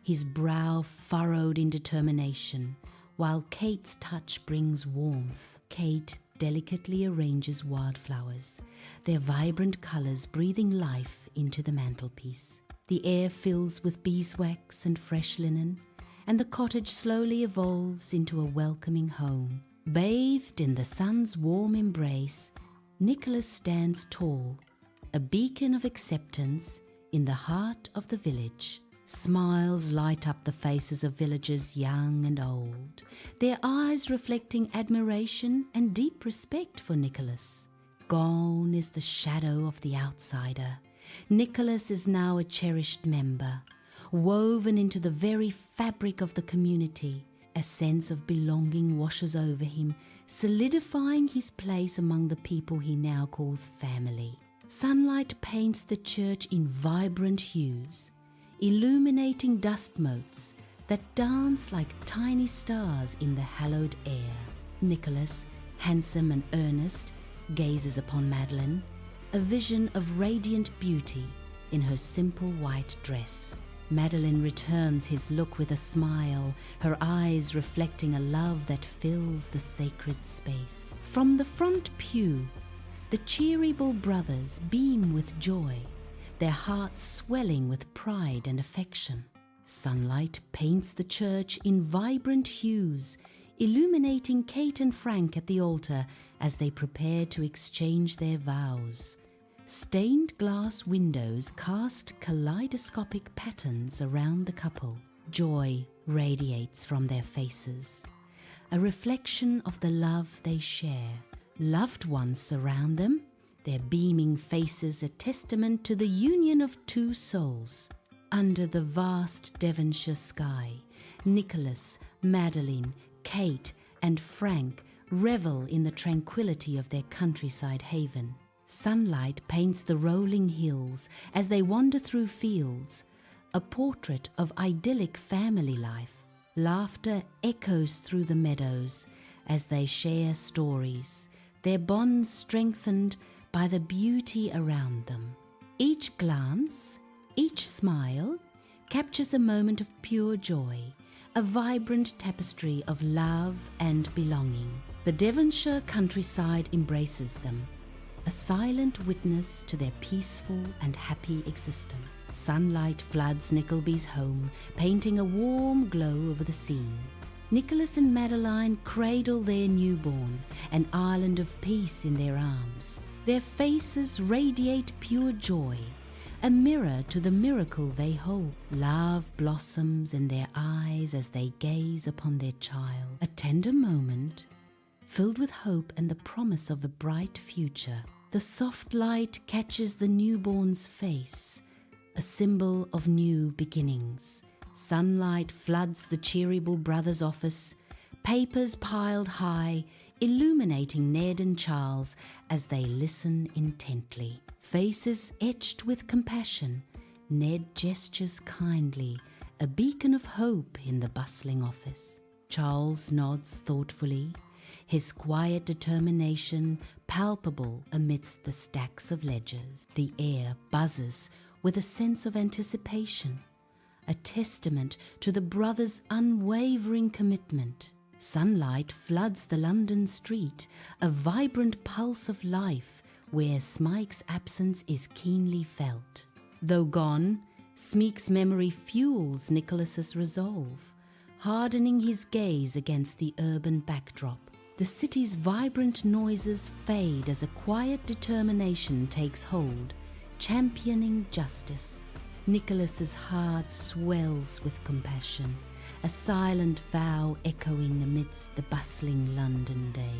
his brow furrowed in determination, while Kate's touch brings warmth. Kate delicately arranges wildflowers, their vibrant colours breathing life into the mantelpiece. The air fills with beeswax and fresh linen, and the cottage slowly evolves into a welcoming home. Bathed in the sun's warm embrace, Nicholas stands tall, a beacon of acceptance in the heart of the village. Smiles light up the faces of villagers young and old, their eyes reflecting admiration and deep respect for Nicholas. Gone is the shadow of the outsider. Nicholas is now a cherished member, woven into the very fabric of the community. A sense of belonging washes over him, solidifying his place among the people he now calls family. Sunlight paints the church in vibrant hues, illuminating dust motes that dance like tiny stars in the hallowed air. Nicholas, handsome and earnest, gazes upon Madeline, a vision of radiant beauty in her simple white dress. Madeline returns his look with a smile, her eyes reflecting a love that fills the sacred space. From the front pew, the Cheeryble brothers beam with joy, their hearts swelling with pride and affection. Sunlight paints the church in vibrant hues, illuminating Kate and Frank at the altar as they prepare to exchange their vows. Stained glass windows cast kaleidoscopic patterns around the couple. Joy radiates from their faces, a reflection of the love they share. Loved ones surround them, their beaming faces a testament to the union of two souls. Under the vast Devonshire sky, Nicholas, Madeline, Kate, and Frank revel in the tranquility of their countryside haven. Sunlight paints the rolling hills as they wander through fields, a portrait of idyllic family life. Laughter echoes through the meadows as they share stories, their bonds strengthened by the beauty around them. Each glance, each smile, captures a moment of pure joy, a vibrant tapestry of love and belonging. The Devonshire countryside embraces them, a silent witness to their peaceful and happy existence. Sunlight floods Nickleby's home, painting a warm glow over the scene. Nicholas and Madeline cradle their newborn, an island of peace in their arms. Their faces radiate pure joy, a mirror to the miracle they hold. Love blossoms in their eyes as they gaze upon their child, a tender moment filled with hope and the promise of a bright future. The soft light catches the newborn's face, a symbol of new beginnings. Sunlight floods the Cheeryble brothers' office, papers piled high, illuminating Ned and Charles as they listen intently. Faces etched with compassion, Ned gestures kindly, a beacon of hope in the bustling office. Charles nods thoughtfully, his quiet determination palpable amidst the stacks of ledgers. The air buzzes with a sense of anticipation, a testament to the brothers' unwavering commitment. Sunlight floods the London street, a vibrant pulse of life where Smike's absence is keenly felt. Though gone, Smeek's memory fuels Nicholas's resolve, hardening his gaze against the urban backdrop. The city's vibrant noises fade as a quiet determination takes hold, championing justice. Nicholas's heart swells with compassion, a silent vow echoing amidst the bustling London day.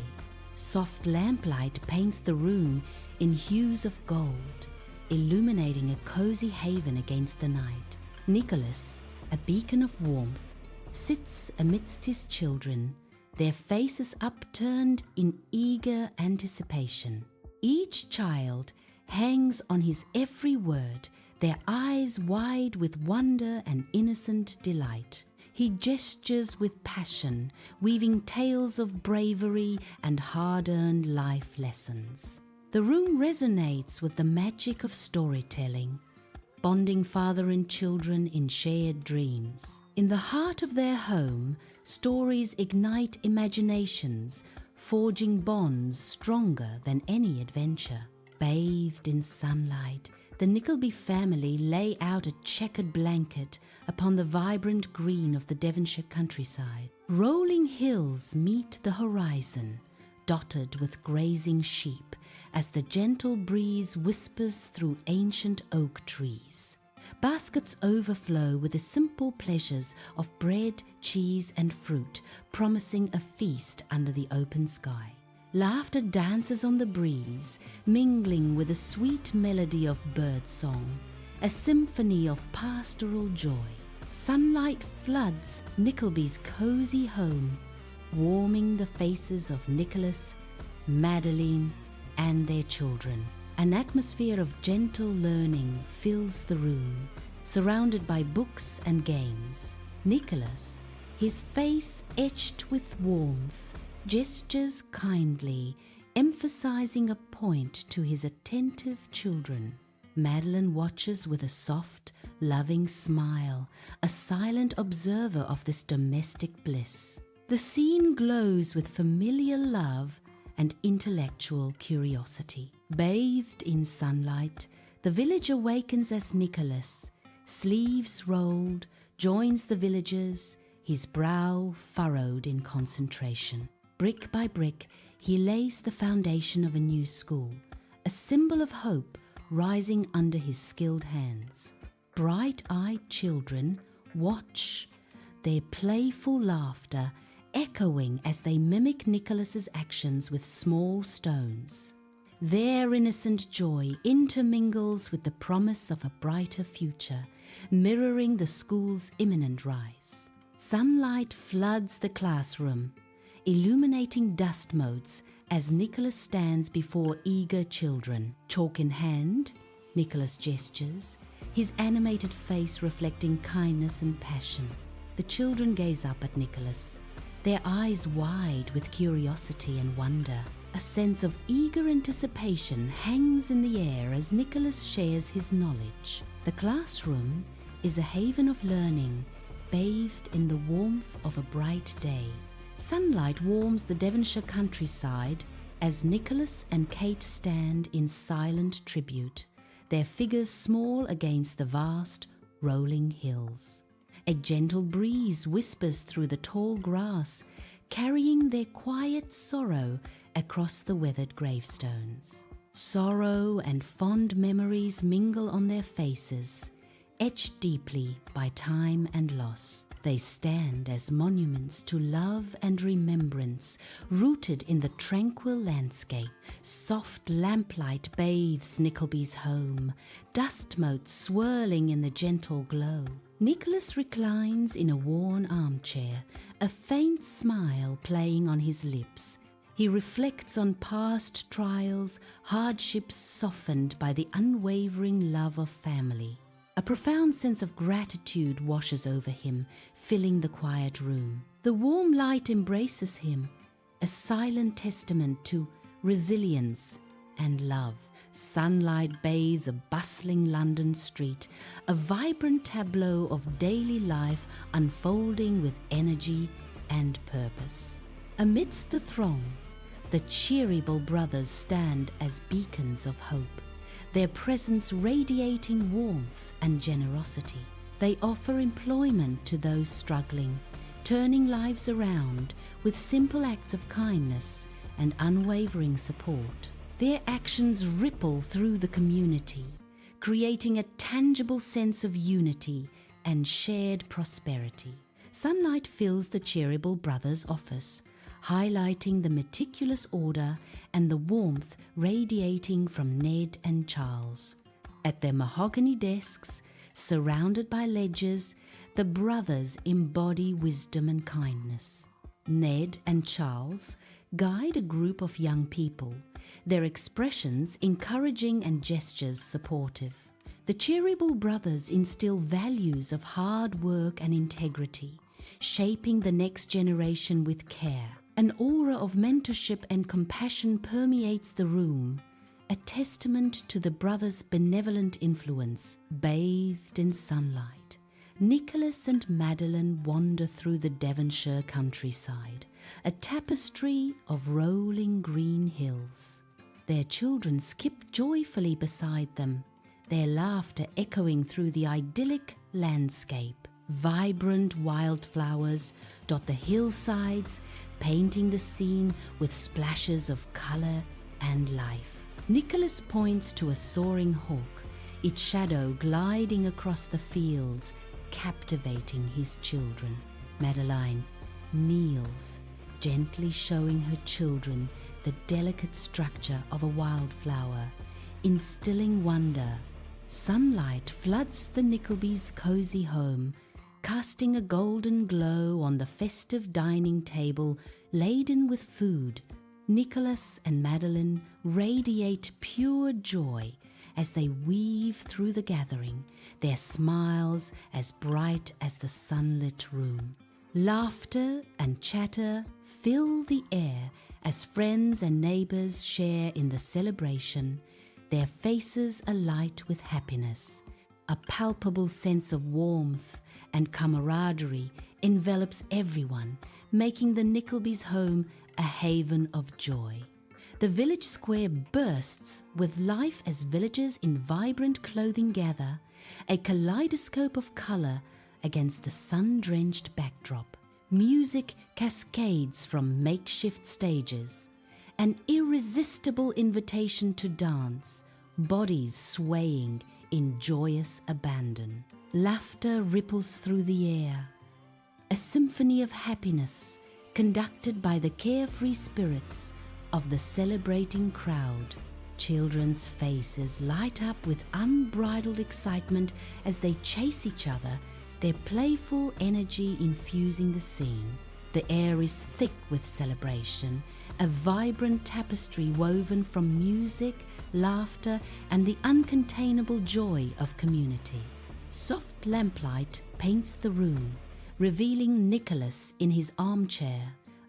Soft lamplight paints the room in hues of gold, illuminating a cozy haven against the night. Nicholas, a beacon of warmth, sits amidst his children, their faces upturned in eager anticipation. Each child hangs on his every word, their eyes wide with wonder and innocent delight. He gestures with passion, weaving tales of bravery and hard-earned life lessons. The room resonates with the magic of storytelling, bonding father and children in shared dreams. In the heart of their home, stories ignite imaginations, forging bonds stronger than any adventure. Bathed in sunlight, the Nickleby family lay out a checkered blanket upon the vibrant green of the Devonshire countryside. Rolling hills meet the horizon, dotted with grazing sheep, as the gentle breeze whispers through ancient oak trees. Baskets overflow with the simple pleasures of bread, cheese, and fruit, promising a feast under the open sky. Laughter dances on the breeze, mingling with the sweet melody of birdsong, a symphony of pastoral joy. Sunlight floods Nickleby's cozy home, warming the faces of Nicholas, Madeline, and their children. An atmosphere of gentle learning fills the room, surrounded by books and games. Nicholas, his face etched with warmth, gestures kindly, emphasizing a point to his attentive children. Madeline watches with a soft, loving smile, a silent observer of this domestic bliss. The scene glows with familiar love and intellectual curiosity. Bathed in sunlight, the village awakens as Nicholas, sleeves rolled, joins the villagers, his brow furrowed in concentration. Brick by brick, he lays the foundation of a new school, a symbol of hope rising under his skilled hands. Bright-eyed children watch, their playful laughter echoing as they mimic Nicholas's actions with small stones. Their innocent joy intermingles with the promise of a brighter future, mirroring the school's imminent rise. Sunlight floods the classroom, illuminating dust motes as Nicholas stands before eager children. Chalk in hand, Nicholas gestures, his animated face reflecting kindness and passion. The children gaze up at Nicholas, their eyes wide with curiosity and wonder. A sense of eager anticipation hangs in the air as Nicholas shares his knowledge. The classroom is a haven of learning, bathed in the warmth of a bright day. Sunlight warms the Devonshire countryside as Nicholas and Kate stand in silent tribute, their figures small against the vast, rolling hills. A gentle breeze whispers through the tall grass, carrying their quiet sorrow across the weathered gravestones. Sorrow and fond memories mingle on their faces, etched deeply by time and loss. They stand as monuments to love and remembrance, rooted in the tranquil landscape. Soft lamplight bathes Nickleby's home, dust motes swirling in the gentle glow. Nicholas reclines in a worn armchair, a faint smile playing on his lips, He reflects on past trials, hardships softened by the unwavering love of family. A profound sense of gratitude washes over him, filling the quiet room. The warm light embraces him, a silent testament to resilience and love. Sunlight bathes a bustling London street, a vibrant tableau of daily life unfolding with energy and purpose. Amidst the throng, the Cheeryble brothers stand as beacons of hope, their presence radiating warmth and generosity. They offer employment to those struggling, turning lives around with simple acts of kindness and unwavering support. Their actions ripple through the community, creating a tangible sense of unity and shared prosperity. Sunlight fills the Cheeryble brothers' office, highlighting the meticulous order and the warmth radiating from Ned and Charles. At their mahogany desks, surrounded by ledgers, the brothers embody wisdom and kindness. Ned and Charles guide a group of young people, their expressions encouraging and gestures supportive. The Cheeryble brothers instill values of hard work and integrity, shaping the next generation with care. An aura of mentorship and compassion permeates the room, a testament to the brothers' benevolent influence. Bathed in sunlight, Nicholas and Madeline wander through the Devonshire countryside, a tapestry of rolling green hills. Their children skip joyfully beside them, their laughter echoing through the idyllic landscape. Vibrant wildflowers dot the hillsides, painting the scene with splashes of colour and life. Nicholas points to a soaring hawk, its shadow gliding across the fields, captivating his children. Madeline kneels, gently showing her children the delicate structure of a wildflower, instilling wonder. Sunlight floods the Nicklebys' cosy home, casting a golden glow on the festive dining table laden with food. Nicholas and Madeline radiate pure joy as they weave through the gathering, their smiles as bright as the sunlit room. Laughter and chatter fill the air as friends and neighbors share in the celebration, their faces alight with happiness. A palpable sense of warmth and camaraderie envelops everyone, making the Nicklebys' home a haven of joy. The village square bursts with life as villagers in vibrant clothing gather, a kaleidoscope of colour against the sun-drenched backdrop. Music cascades from makeshift stages, an irresistible invitation to dance, bodies swaying in joyous abandon. Laughter ripples through the air, a symphony of happiness conducted by the carefree spirits of the celebrating crowd. Children's faces light up with unbridled excitement as they chase each other, their playful energy infusing the scene. The air is thick with celebration, a vibrant tapestry woven from music, laughter, and the uncontainable joy of community. Soft lamplight paints the room, revealing Nicholas in his armchair,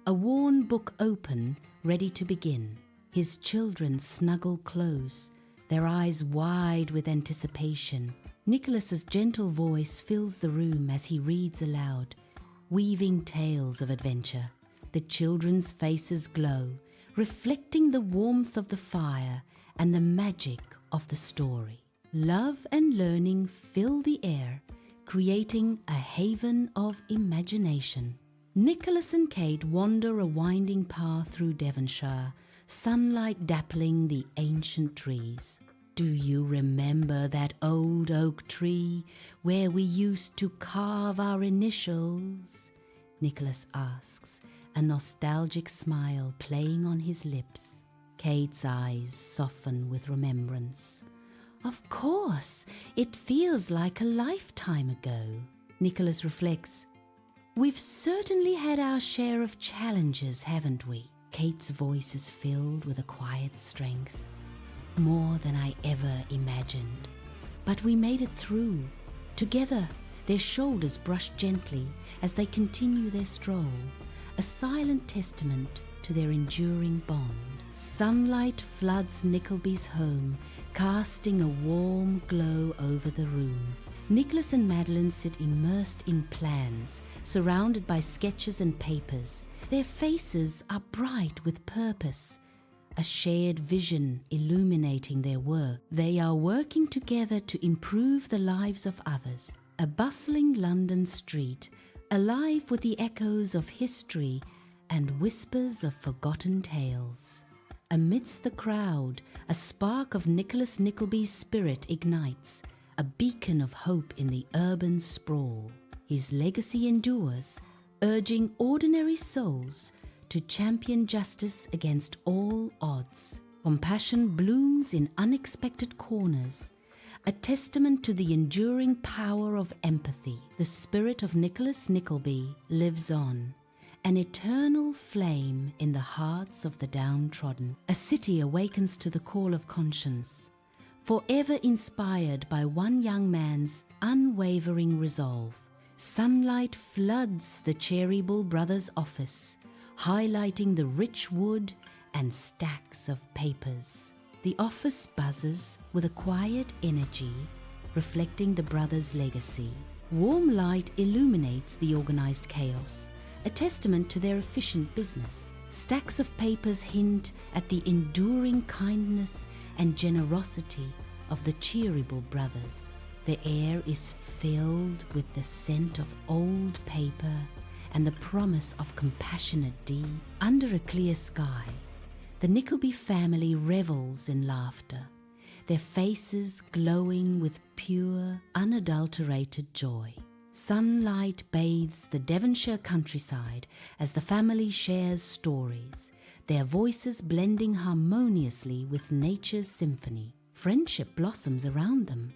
a worn book open, ready to begin. His children snuggle close, their eyes wide with anticipation. Nicholas's gentle voice fills the room as he reads aloud, weaving tales of adventure. The children's faces glow, reflecting the warmth of the fire and the magic of the story. Love and learning fill the air, creating a haven of imagination. Nicholas and Kate wander a winding path through Devonshire, sunlight dappling the ancient trees. Do you remember that old oak tree where we used to carve our initials? Nicholas asks, a nostalgic smile playing on his lips. Kate's eyes soften with remembrance. Of course, it feels like a lifetime ago. Nicholas reflects. We've certainly had our share of challenges, haven't we? Kate's voice is filled with a quiet strength, more than I ever imagined. But we made it through. Together, their shoulders brush gently as they continue their stroll, a silent testament to their enduring bond. Sunlight floods Nickleby's home, casting a warm glow over the room. Nicholas and Madeline sit immersed in plans, surrounded by sketches and papers. Their faces are bright with purpose, a shared vision illuminating their work. They are working together to improve the lives of others. A bustling London street, alive with the echoes of history and whispers of forgotten tales. Amidst the crowd, a spark of Nicholas Nickleby's spirit ignites, a beacon of hope in the urban sprawl. His legacy endures, urging ordinary souls to champion justice against all odds. Compassion blooms in unexpected corners, a testament to the enduring power of empathy. The spirit of Nicholas Nickleby lives on, an eternal flame in the hearts of the downtrodden. A city awakens to the call of conscience, forever inspired by one young man's unwavering resolve. Sunlight floods the Cheeryble brothers' office, highlighting the rich wood and stacks of papers. The office buzzes with a quiet energy, reflecting the brothers' legacy. Warm light illuminates the organized chaos, a testament to their efficient business. Stacks of papers hint at the enduring kindness and generosity of the Cheeryble brothers. The air is filled with the scent of old paper and the promise of compassionate deed. Under a clear sky, the Nickleby family revels in laughter, their faces glowing with pure, unadulterated joy. Sunlight bathes the Devonshire countryside as the family shares stories, their voices blending harmoniously with nature's symphony. Friendship blossoms around them,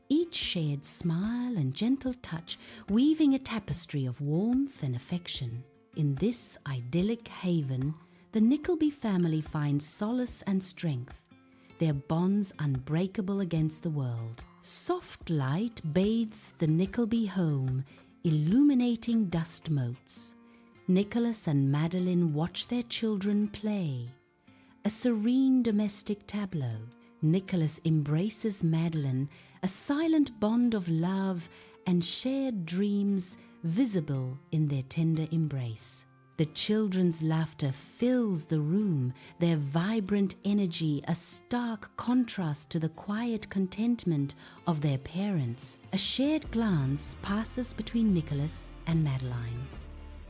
each shared smile and gentle touch weaving a tapestry of warmth and affection. In this idyllic haven, the Nickleby family finds solace and strength, their bonds unbreakable against the world. Soft light bathes the Nickleby home, illuminating dust motes. Nicholas and Madeline watch their children play, a serene domestic tableau. Nicholas embraces Madeline, a silent bond of love and shared dreams visible in their tender embrace. The children's laughter fills the room, their vibrant energy a stark contrast to the quiet contentment of their parents. A shared glance passes between Nicholas and Madeline,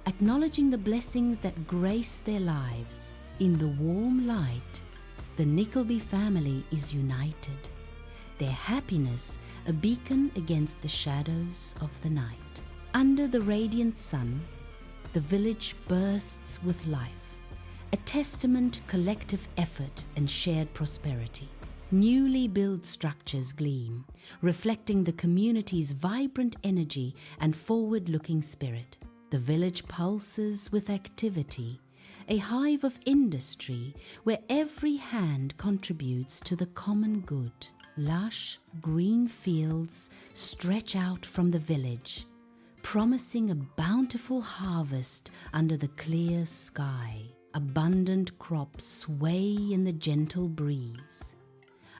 acknowledging the blessings that grace their lives. In the warm light, the Nickleby family is united, their happiness a beacon against the shadows of the night. Under the radiant sun, the village bursts with life, a testament to collective effort and shared prosperity. Newly built structures gleam, reflecting the community's vibrant energy and forward-looking spirit. The village pulses with activity, a hive of industry where every hand contributes to the common good. Lush green fields stretch out from the village, promising a bountiful harvest under the clear sky. Abundant crops sway in the gentle breeze,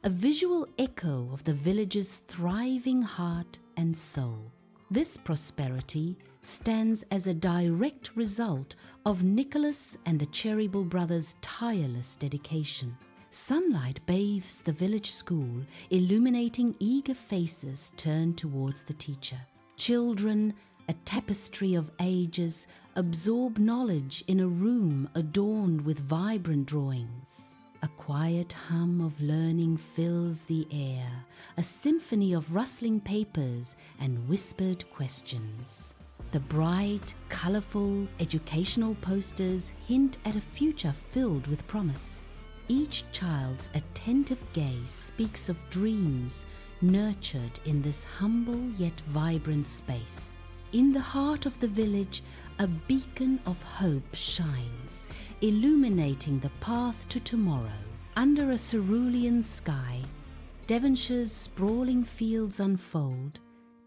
a visual echo of the village's thriving heart and soul. This prosperity stands as a direct result of Nicholas and the Cheeryble brothers' tireless dedication. Sunlight bathes the village school, illuminating eager faces turned towards the teacher. Children, a tapestry of ages, absorb knowledge in a room adorned with vibrant drawings. A quiet hum of learning fills the air, a symphony of rustling papers and whispered questions. The bright, colorful, educational posters hint at a future filled with promise. Each child's attentive gaze speaks of dreams nurtured in this humble yet vibrant space. In the heart of the village, a beacon of hope shines, illuminating the path to tomorrow. Under a cerulean sky, Devonshire's sprawling fields unfold,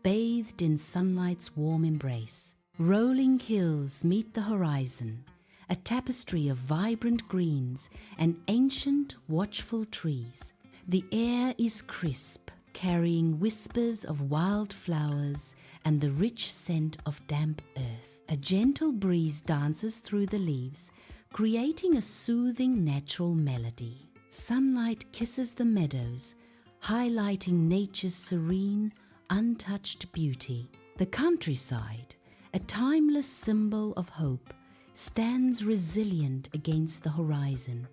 bathed in sunlight's warm embrace. Rolling hills meet the horizon, a tapestry of vibrant greens and ancient, watchful trees. The air is crisp, carrying whispers of wild flowers and the rich scent of damp earth. A gentle breeze dances through the leaves, creating a soothing natural melody. Sunlight kisses the meadows, highlighting nature's serene, untouched beauty. The countryside, a timeless symbol of hope, stands resilient against the horizon.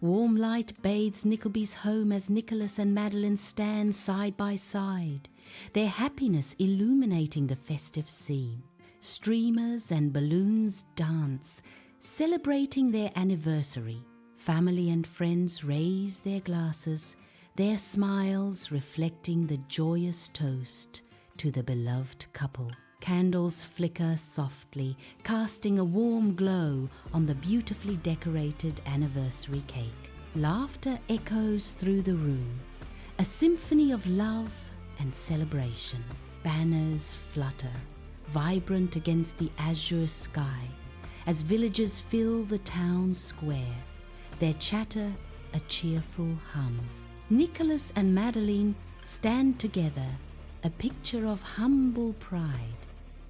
Warm light bathes Nickleby's home as Nicholas and Madeline stand side by side, their happiness illuminating the festive scene. Streamers and balloons dance, celebrating their anniversary. Family and friends raise their glasses, their smiles reflecting the joyous toast to the beloved couple. Candles flicker softly, casting a warm glow on the beautifully decorated anniversary cake. Laughter echoes through the room, a symphony of love and celebration. Banners flutter, vibrant against the azure sky, as villagers fill the town square, their chatter a cheerful hum. Nicholas and Madeline stand together, a picture of humble pride,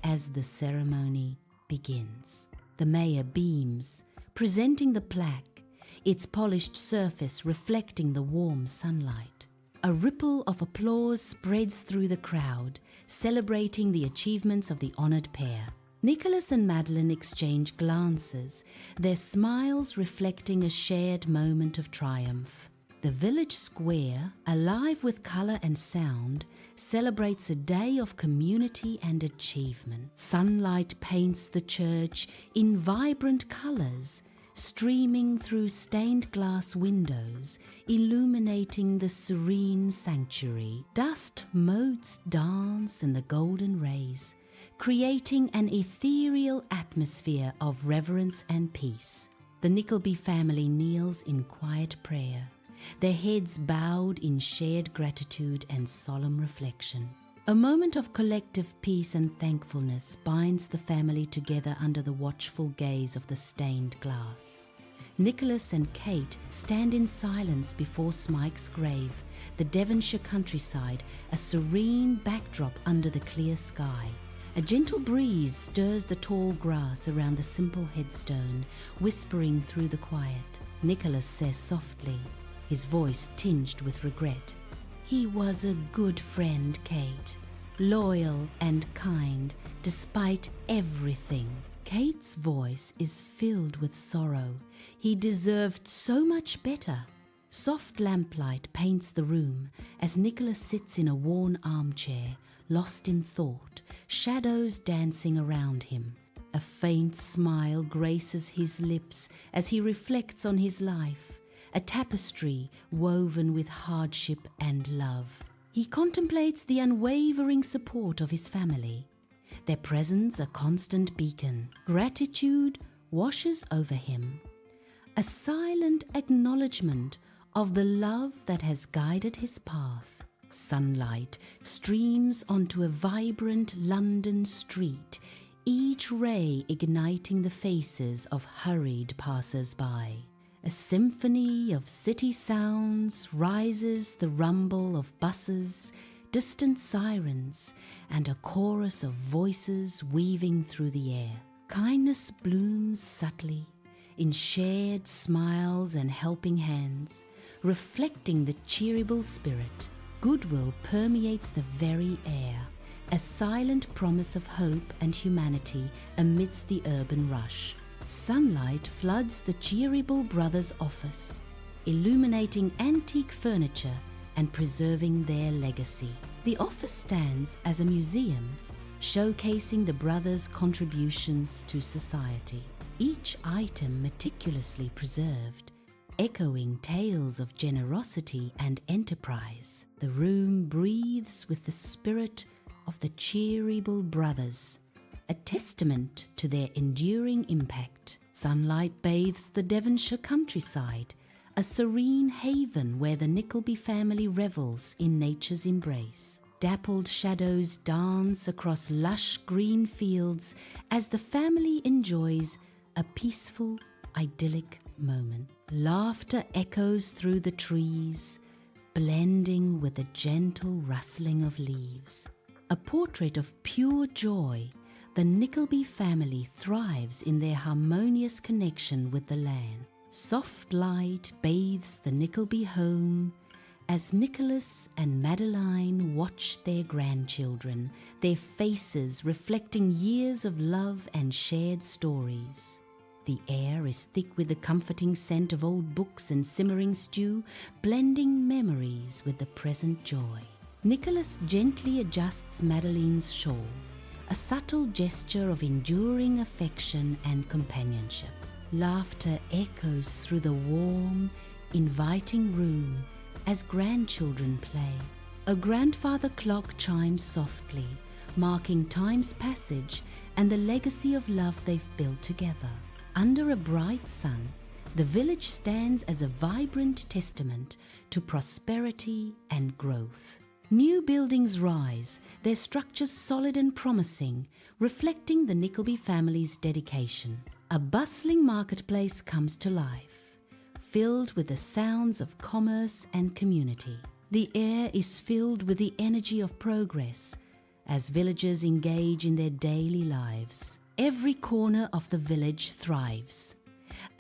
as the ceremony begins. The mayor beams, presenting the plaque, its polished surface reflecting the warm sunlight. A ripple of applause spreads through the crowd, celebrating the achievements of the honored pair. Nicholas and Madeline exchange glances, their smiles reflecting a shared moment of triumph. The village square, alive with color and sound, celebrates a day of community and achievement. Sunlight paints the church in vibrant colors, streaming through stained glass windows, illuminating the serene sanctuary. Dust motes dance in the golden rays, creating an ethereal atmosphere of reverence and peace. The Nickleby family kneels in quiet prayer, their heads bowed in shared gratitude and solemn reflection. A moment of collective peace and thankfulness binds the family together under the watchful gaze of the stained glass. Nicholas and Kate stand in silence before Smike's grave, the Devonshire countryside, a serene backdrop under the clear sky. A gentle breeze stirs the tall grass around the simple headstone, whispering through the quiet. Nicholas says softly, his voice tinged with regret, "He was a good friend, Kate, loyal and kind, despite everything." Kate's voice is filled with sorrow. He deserved so much better. Soft lamplight paints the room as Nicholas sits in a worn armchair, lost in thought, shadows dancing around him. A faint smile graces his lips as he reflects on his life, a tapestry woven with hardship and love. He contemplates the unwavering support of his family, their presence a constant beacon. Gratitude washes over him, a silent acknowledgement of the love that has guided his path. Sunlight streams onto a vibrant London street, each ray igniting the faces of hurried passers-by. A symphony of city sounds rises, the rumble of buses, distant sirens, and a chorus of voices weaving through the air. Kindness blooms subtly in shared smiles and helping hands, reflecting the cheerable spirit. Goodwill permeates the very air, a silent promise of hope and humanity amidst the urban rush. Sunlight floods the Cheeryble brothers' office, illuminating antique furniture and preserving their legacy. The office stands as a museum, showcasing the brothers' contributions to society. Each item meticulously preserved, echoing tales of generosity and enterprise. The room breathes with the spirit of the Cheeryble brothers, a testament to their enduring impact. Sunlight bathes the Devonshire countryside, a serene haven where the Nickleby family revels in nature's embrace. Dappled shadows dance across lush green fields as the family enjoys a peaceful, idyllic moment. Laughter echoes through the trees, blending with the gentle rustling of leaves. A portrait of pure joy, the Nickleby family thrives in their harmonious connection with the land. Soft light bathes the Nickleby home as Nicholas and Madeline watch their grandchildren, their faces reflecting years of love and shared stories. The air is thick with the comforting scent of old books and simmering stew, blending memories with the present joy. Nicholas gently adjusts Madeline's shawl, a subtle gesture of enduring affection and companionship. Laughter echoes through the warm, inviting room as grandchildren play. A grandfather clock chimes softly, marking time's passage and the legacy of love they've built together. Under a bright sun, the village stands as a vibrant testament to prosperity and growth. New buildings rise, their structures solid and promising, reflecting the Nickleby family's dedication. A bustling marketplace comes to life, filled with the sounds of commerce and community. The air is filled with the energy of progress as villagers engage in their daily lives. Every corner of the village thrives,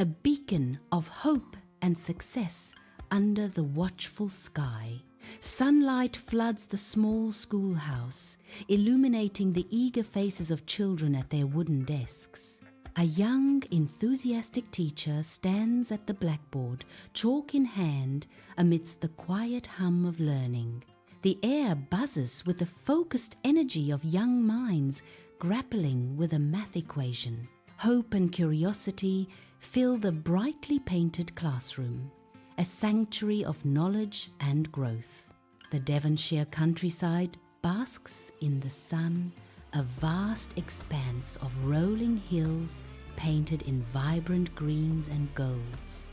a beacon of hope and success under the watchful sky. Sunlight floods the small schoolhouse, illuminating the eager faces of children at their wooden desks. A young, enthusiastic teacher stands at the blackboard, chalk in hand, amidst the quiet hum of learning. The air buzzes with the focused energy of young minds grappling with a math equation. Hope and curiosity fill the brightly painted classroom, a sanctuary of knowledge and growth. The Devonshire countryside basks in the sun, a vast expanse of rolling hills painted in vibrant greens and golds.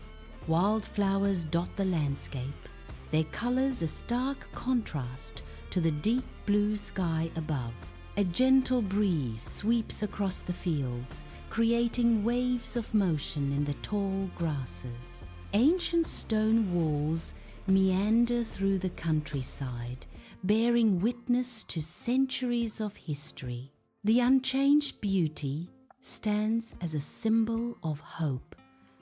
Wildflowers dot the landscape, their colours a stark contrast to the deep blue sky above. A gentle breeze sweeps across the fields, creating waves of motion in the tall grasses. Ancient stone walls meander through the countryside, bearing witness to centuries of history. The unchanged beauty stands as a symbol of hope,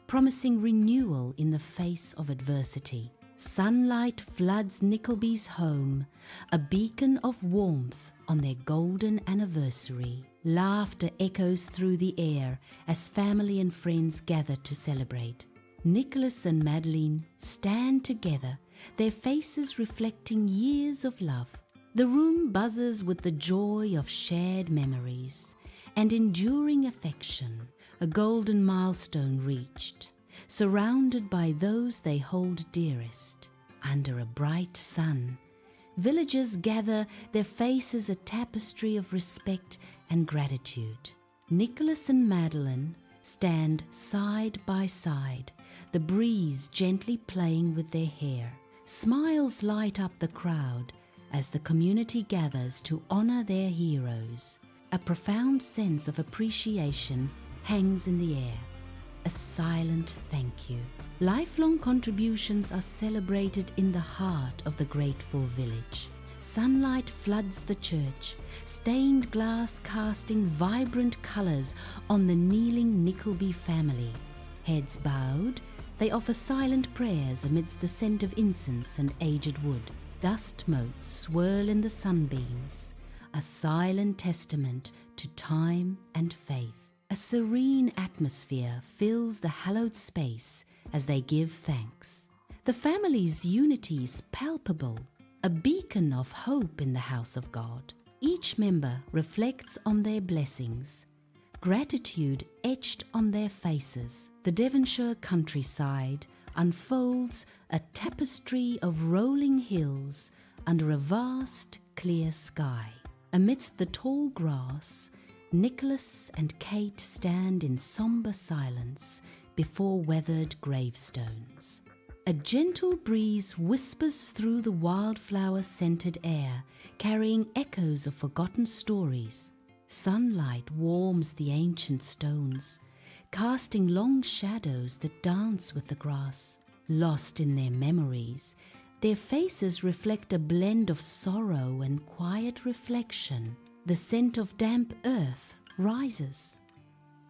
promising renewal in the face of adversity. Sunlight floods Nickleby's home, a beacon of warmth on their golden anniversary. Laughter echoes through the air as family and friends gather to celebrate. Nicholas and Madeline stand together, their faces reflecting years of love. The room buzzes with the joy of shared memories and enduring affection, a golden milestone reached, surrounded by those they hold dearest. Under a bright sun, villagers gather, their faces a tapestry of respect and gratitude. Nicholas and Madeline stand side by side, the breeze gently playing with their hair. Smiles light up the crowd as the community gathers to honor their heroes. A profound sense of appreciation hangs in the air, a silent thank you. Lifelong contributions are celebrated in the heart of the grateful village. Sunlight floods the church, stained glass casting vibrant colors on the kneeling Nickleby family. Heads bowed, they offer silent prayers amidst the scent of incense and aged wood. Dust motes swirl in the sunbeams, a silent testament to time and faith. A serene atmosphere fills the hallowed space as they give thanks. The family's unity is palpable, a beacon of hope in the house of God. Each member reflects on their blessings, gratitude etched on their faces. The Devonshire countryside unfolds a tapestry of rolling hills under a vast, clear sky. Amidst the tall grass, Nicholas and Kate stand in sombre silence before weathered gravestones. A gentle breeze whispers through the wildflower-scented air, carrying echoes of forgotten stories. Sunlight warms the ancient stones, casting long shadows that dance with the grass. Lost in their memories, their faces reflect a blend of sorrow and quiet reflection. The scent of damp earth rises,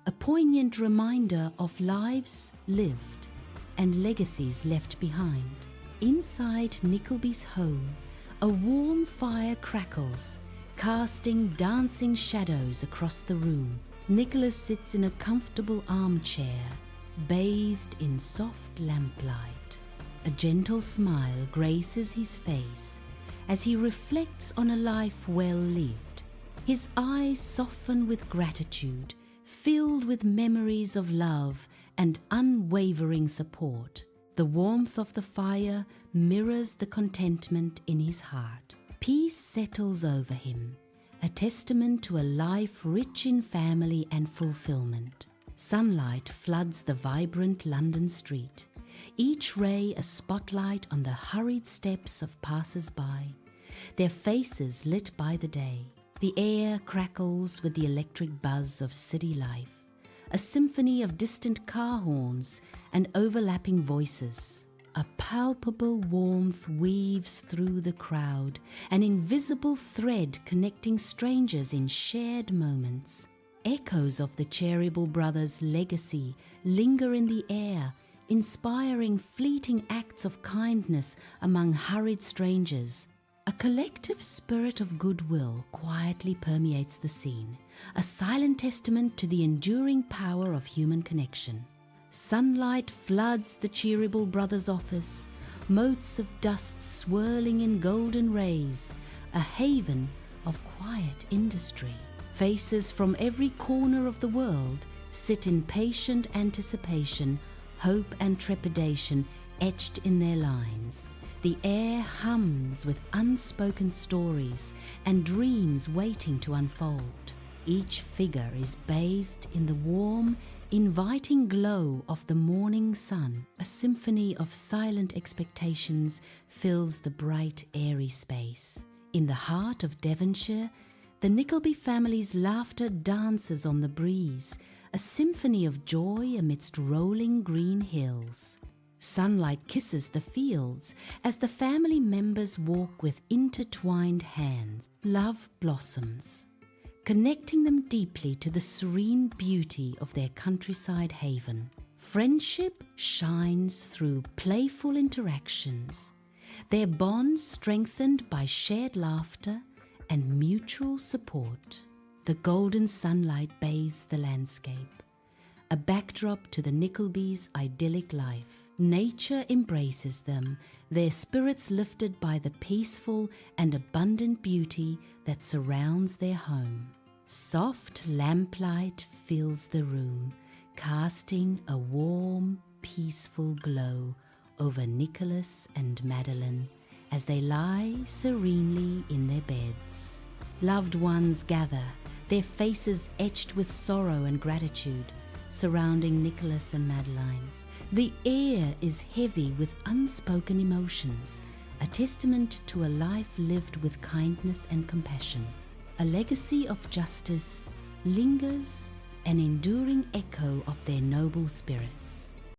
a poignant reminder of lives lived and legacies left behind. Inside Nickleby's home, a warm fire crackles, casting dancing shadows across the room. Nicholas sits in a comfortable armchair, bathed in soft lamplight. A gentle smile graces his face as he reflects on a life well lived. His eyes soften with gratitude, filled with memories of love and unwavering support. The warmth of the fire mirrors the contentment in his heart. Peace settles over him, a testament to a life rich in family and fulfillment. Sunlight floods the vibrant London street, each ray a spotlight on the hurried steps of passers-by, their faces lit by the day. The air crackles with the electric buzz of city life, a symphony of distant car horns and overlapping voices. A palpable warmth weaves through the crowd, an invisible thread connecting strangers in shared moments. Echoes of the Cheeryble brothers' legacy linger in the air, inspiring fleeting acts of kindness among hurried strangers. A collective spirit of goodwill quietly permeates the scene, a silent testament to the enduring power of human connection. Sunlight floods the Cheeryble brothers' office, motes of dust swirling in golden rays, a haven of quiet industry. Faces from every corner of the world sit in patient anticipation, hope and trepidation etched in their lines. The air hums with unspoken stories and dreams waiting to unfold. Each figure is bathed in the warm, inviting glow of the morning sun. A symphony of silent expectations fills the bright, airy space. In the heart of Devonshire, the Nickleby family's laughter dances on the breeze, a symphony of joy amidst rolling green hills. Sunlight kisses the fields as the family members walk with intertwined hands. Love blossoms, connecting them deeply to the serene beauty of their countryside haven. Friendship shines through playful interactions, their bonds strengthened by shared laughter and mutual support. The golden sunlight bathes the landscape, a backdrop to the Nicklebys' idyllic life. Nature embraces them, their spirits lifted by the peaceful and abundant beauty that surrounds their home. Soft lamplight fills the room, casting a warm, peaceful glow over Nicholas and Madeline as they lie serenely in their beds. Loved ones gather, their faces etched with sorrow and gratitude, surrounding Nicholas and Madeline. The air is heavy with unspoken emotions, a testament to a life lived with kindness and compassion. A legacy of justice lingers, an enduring echo of their noble spirits.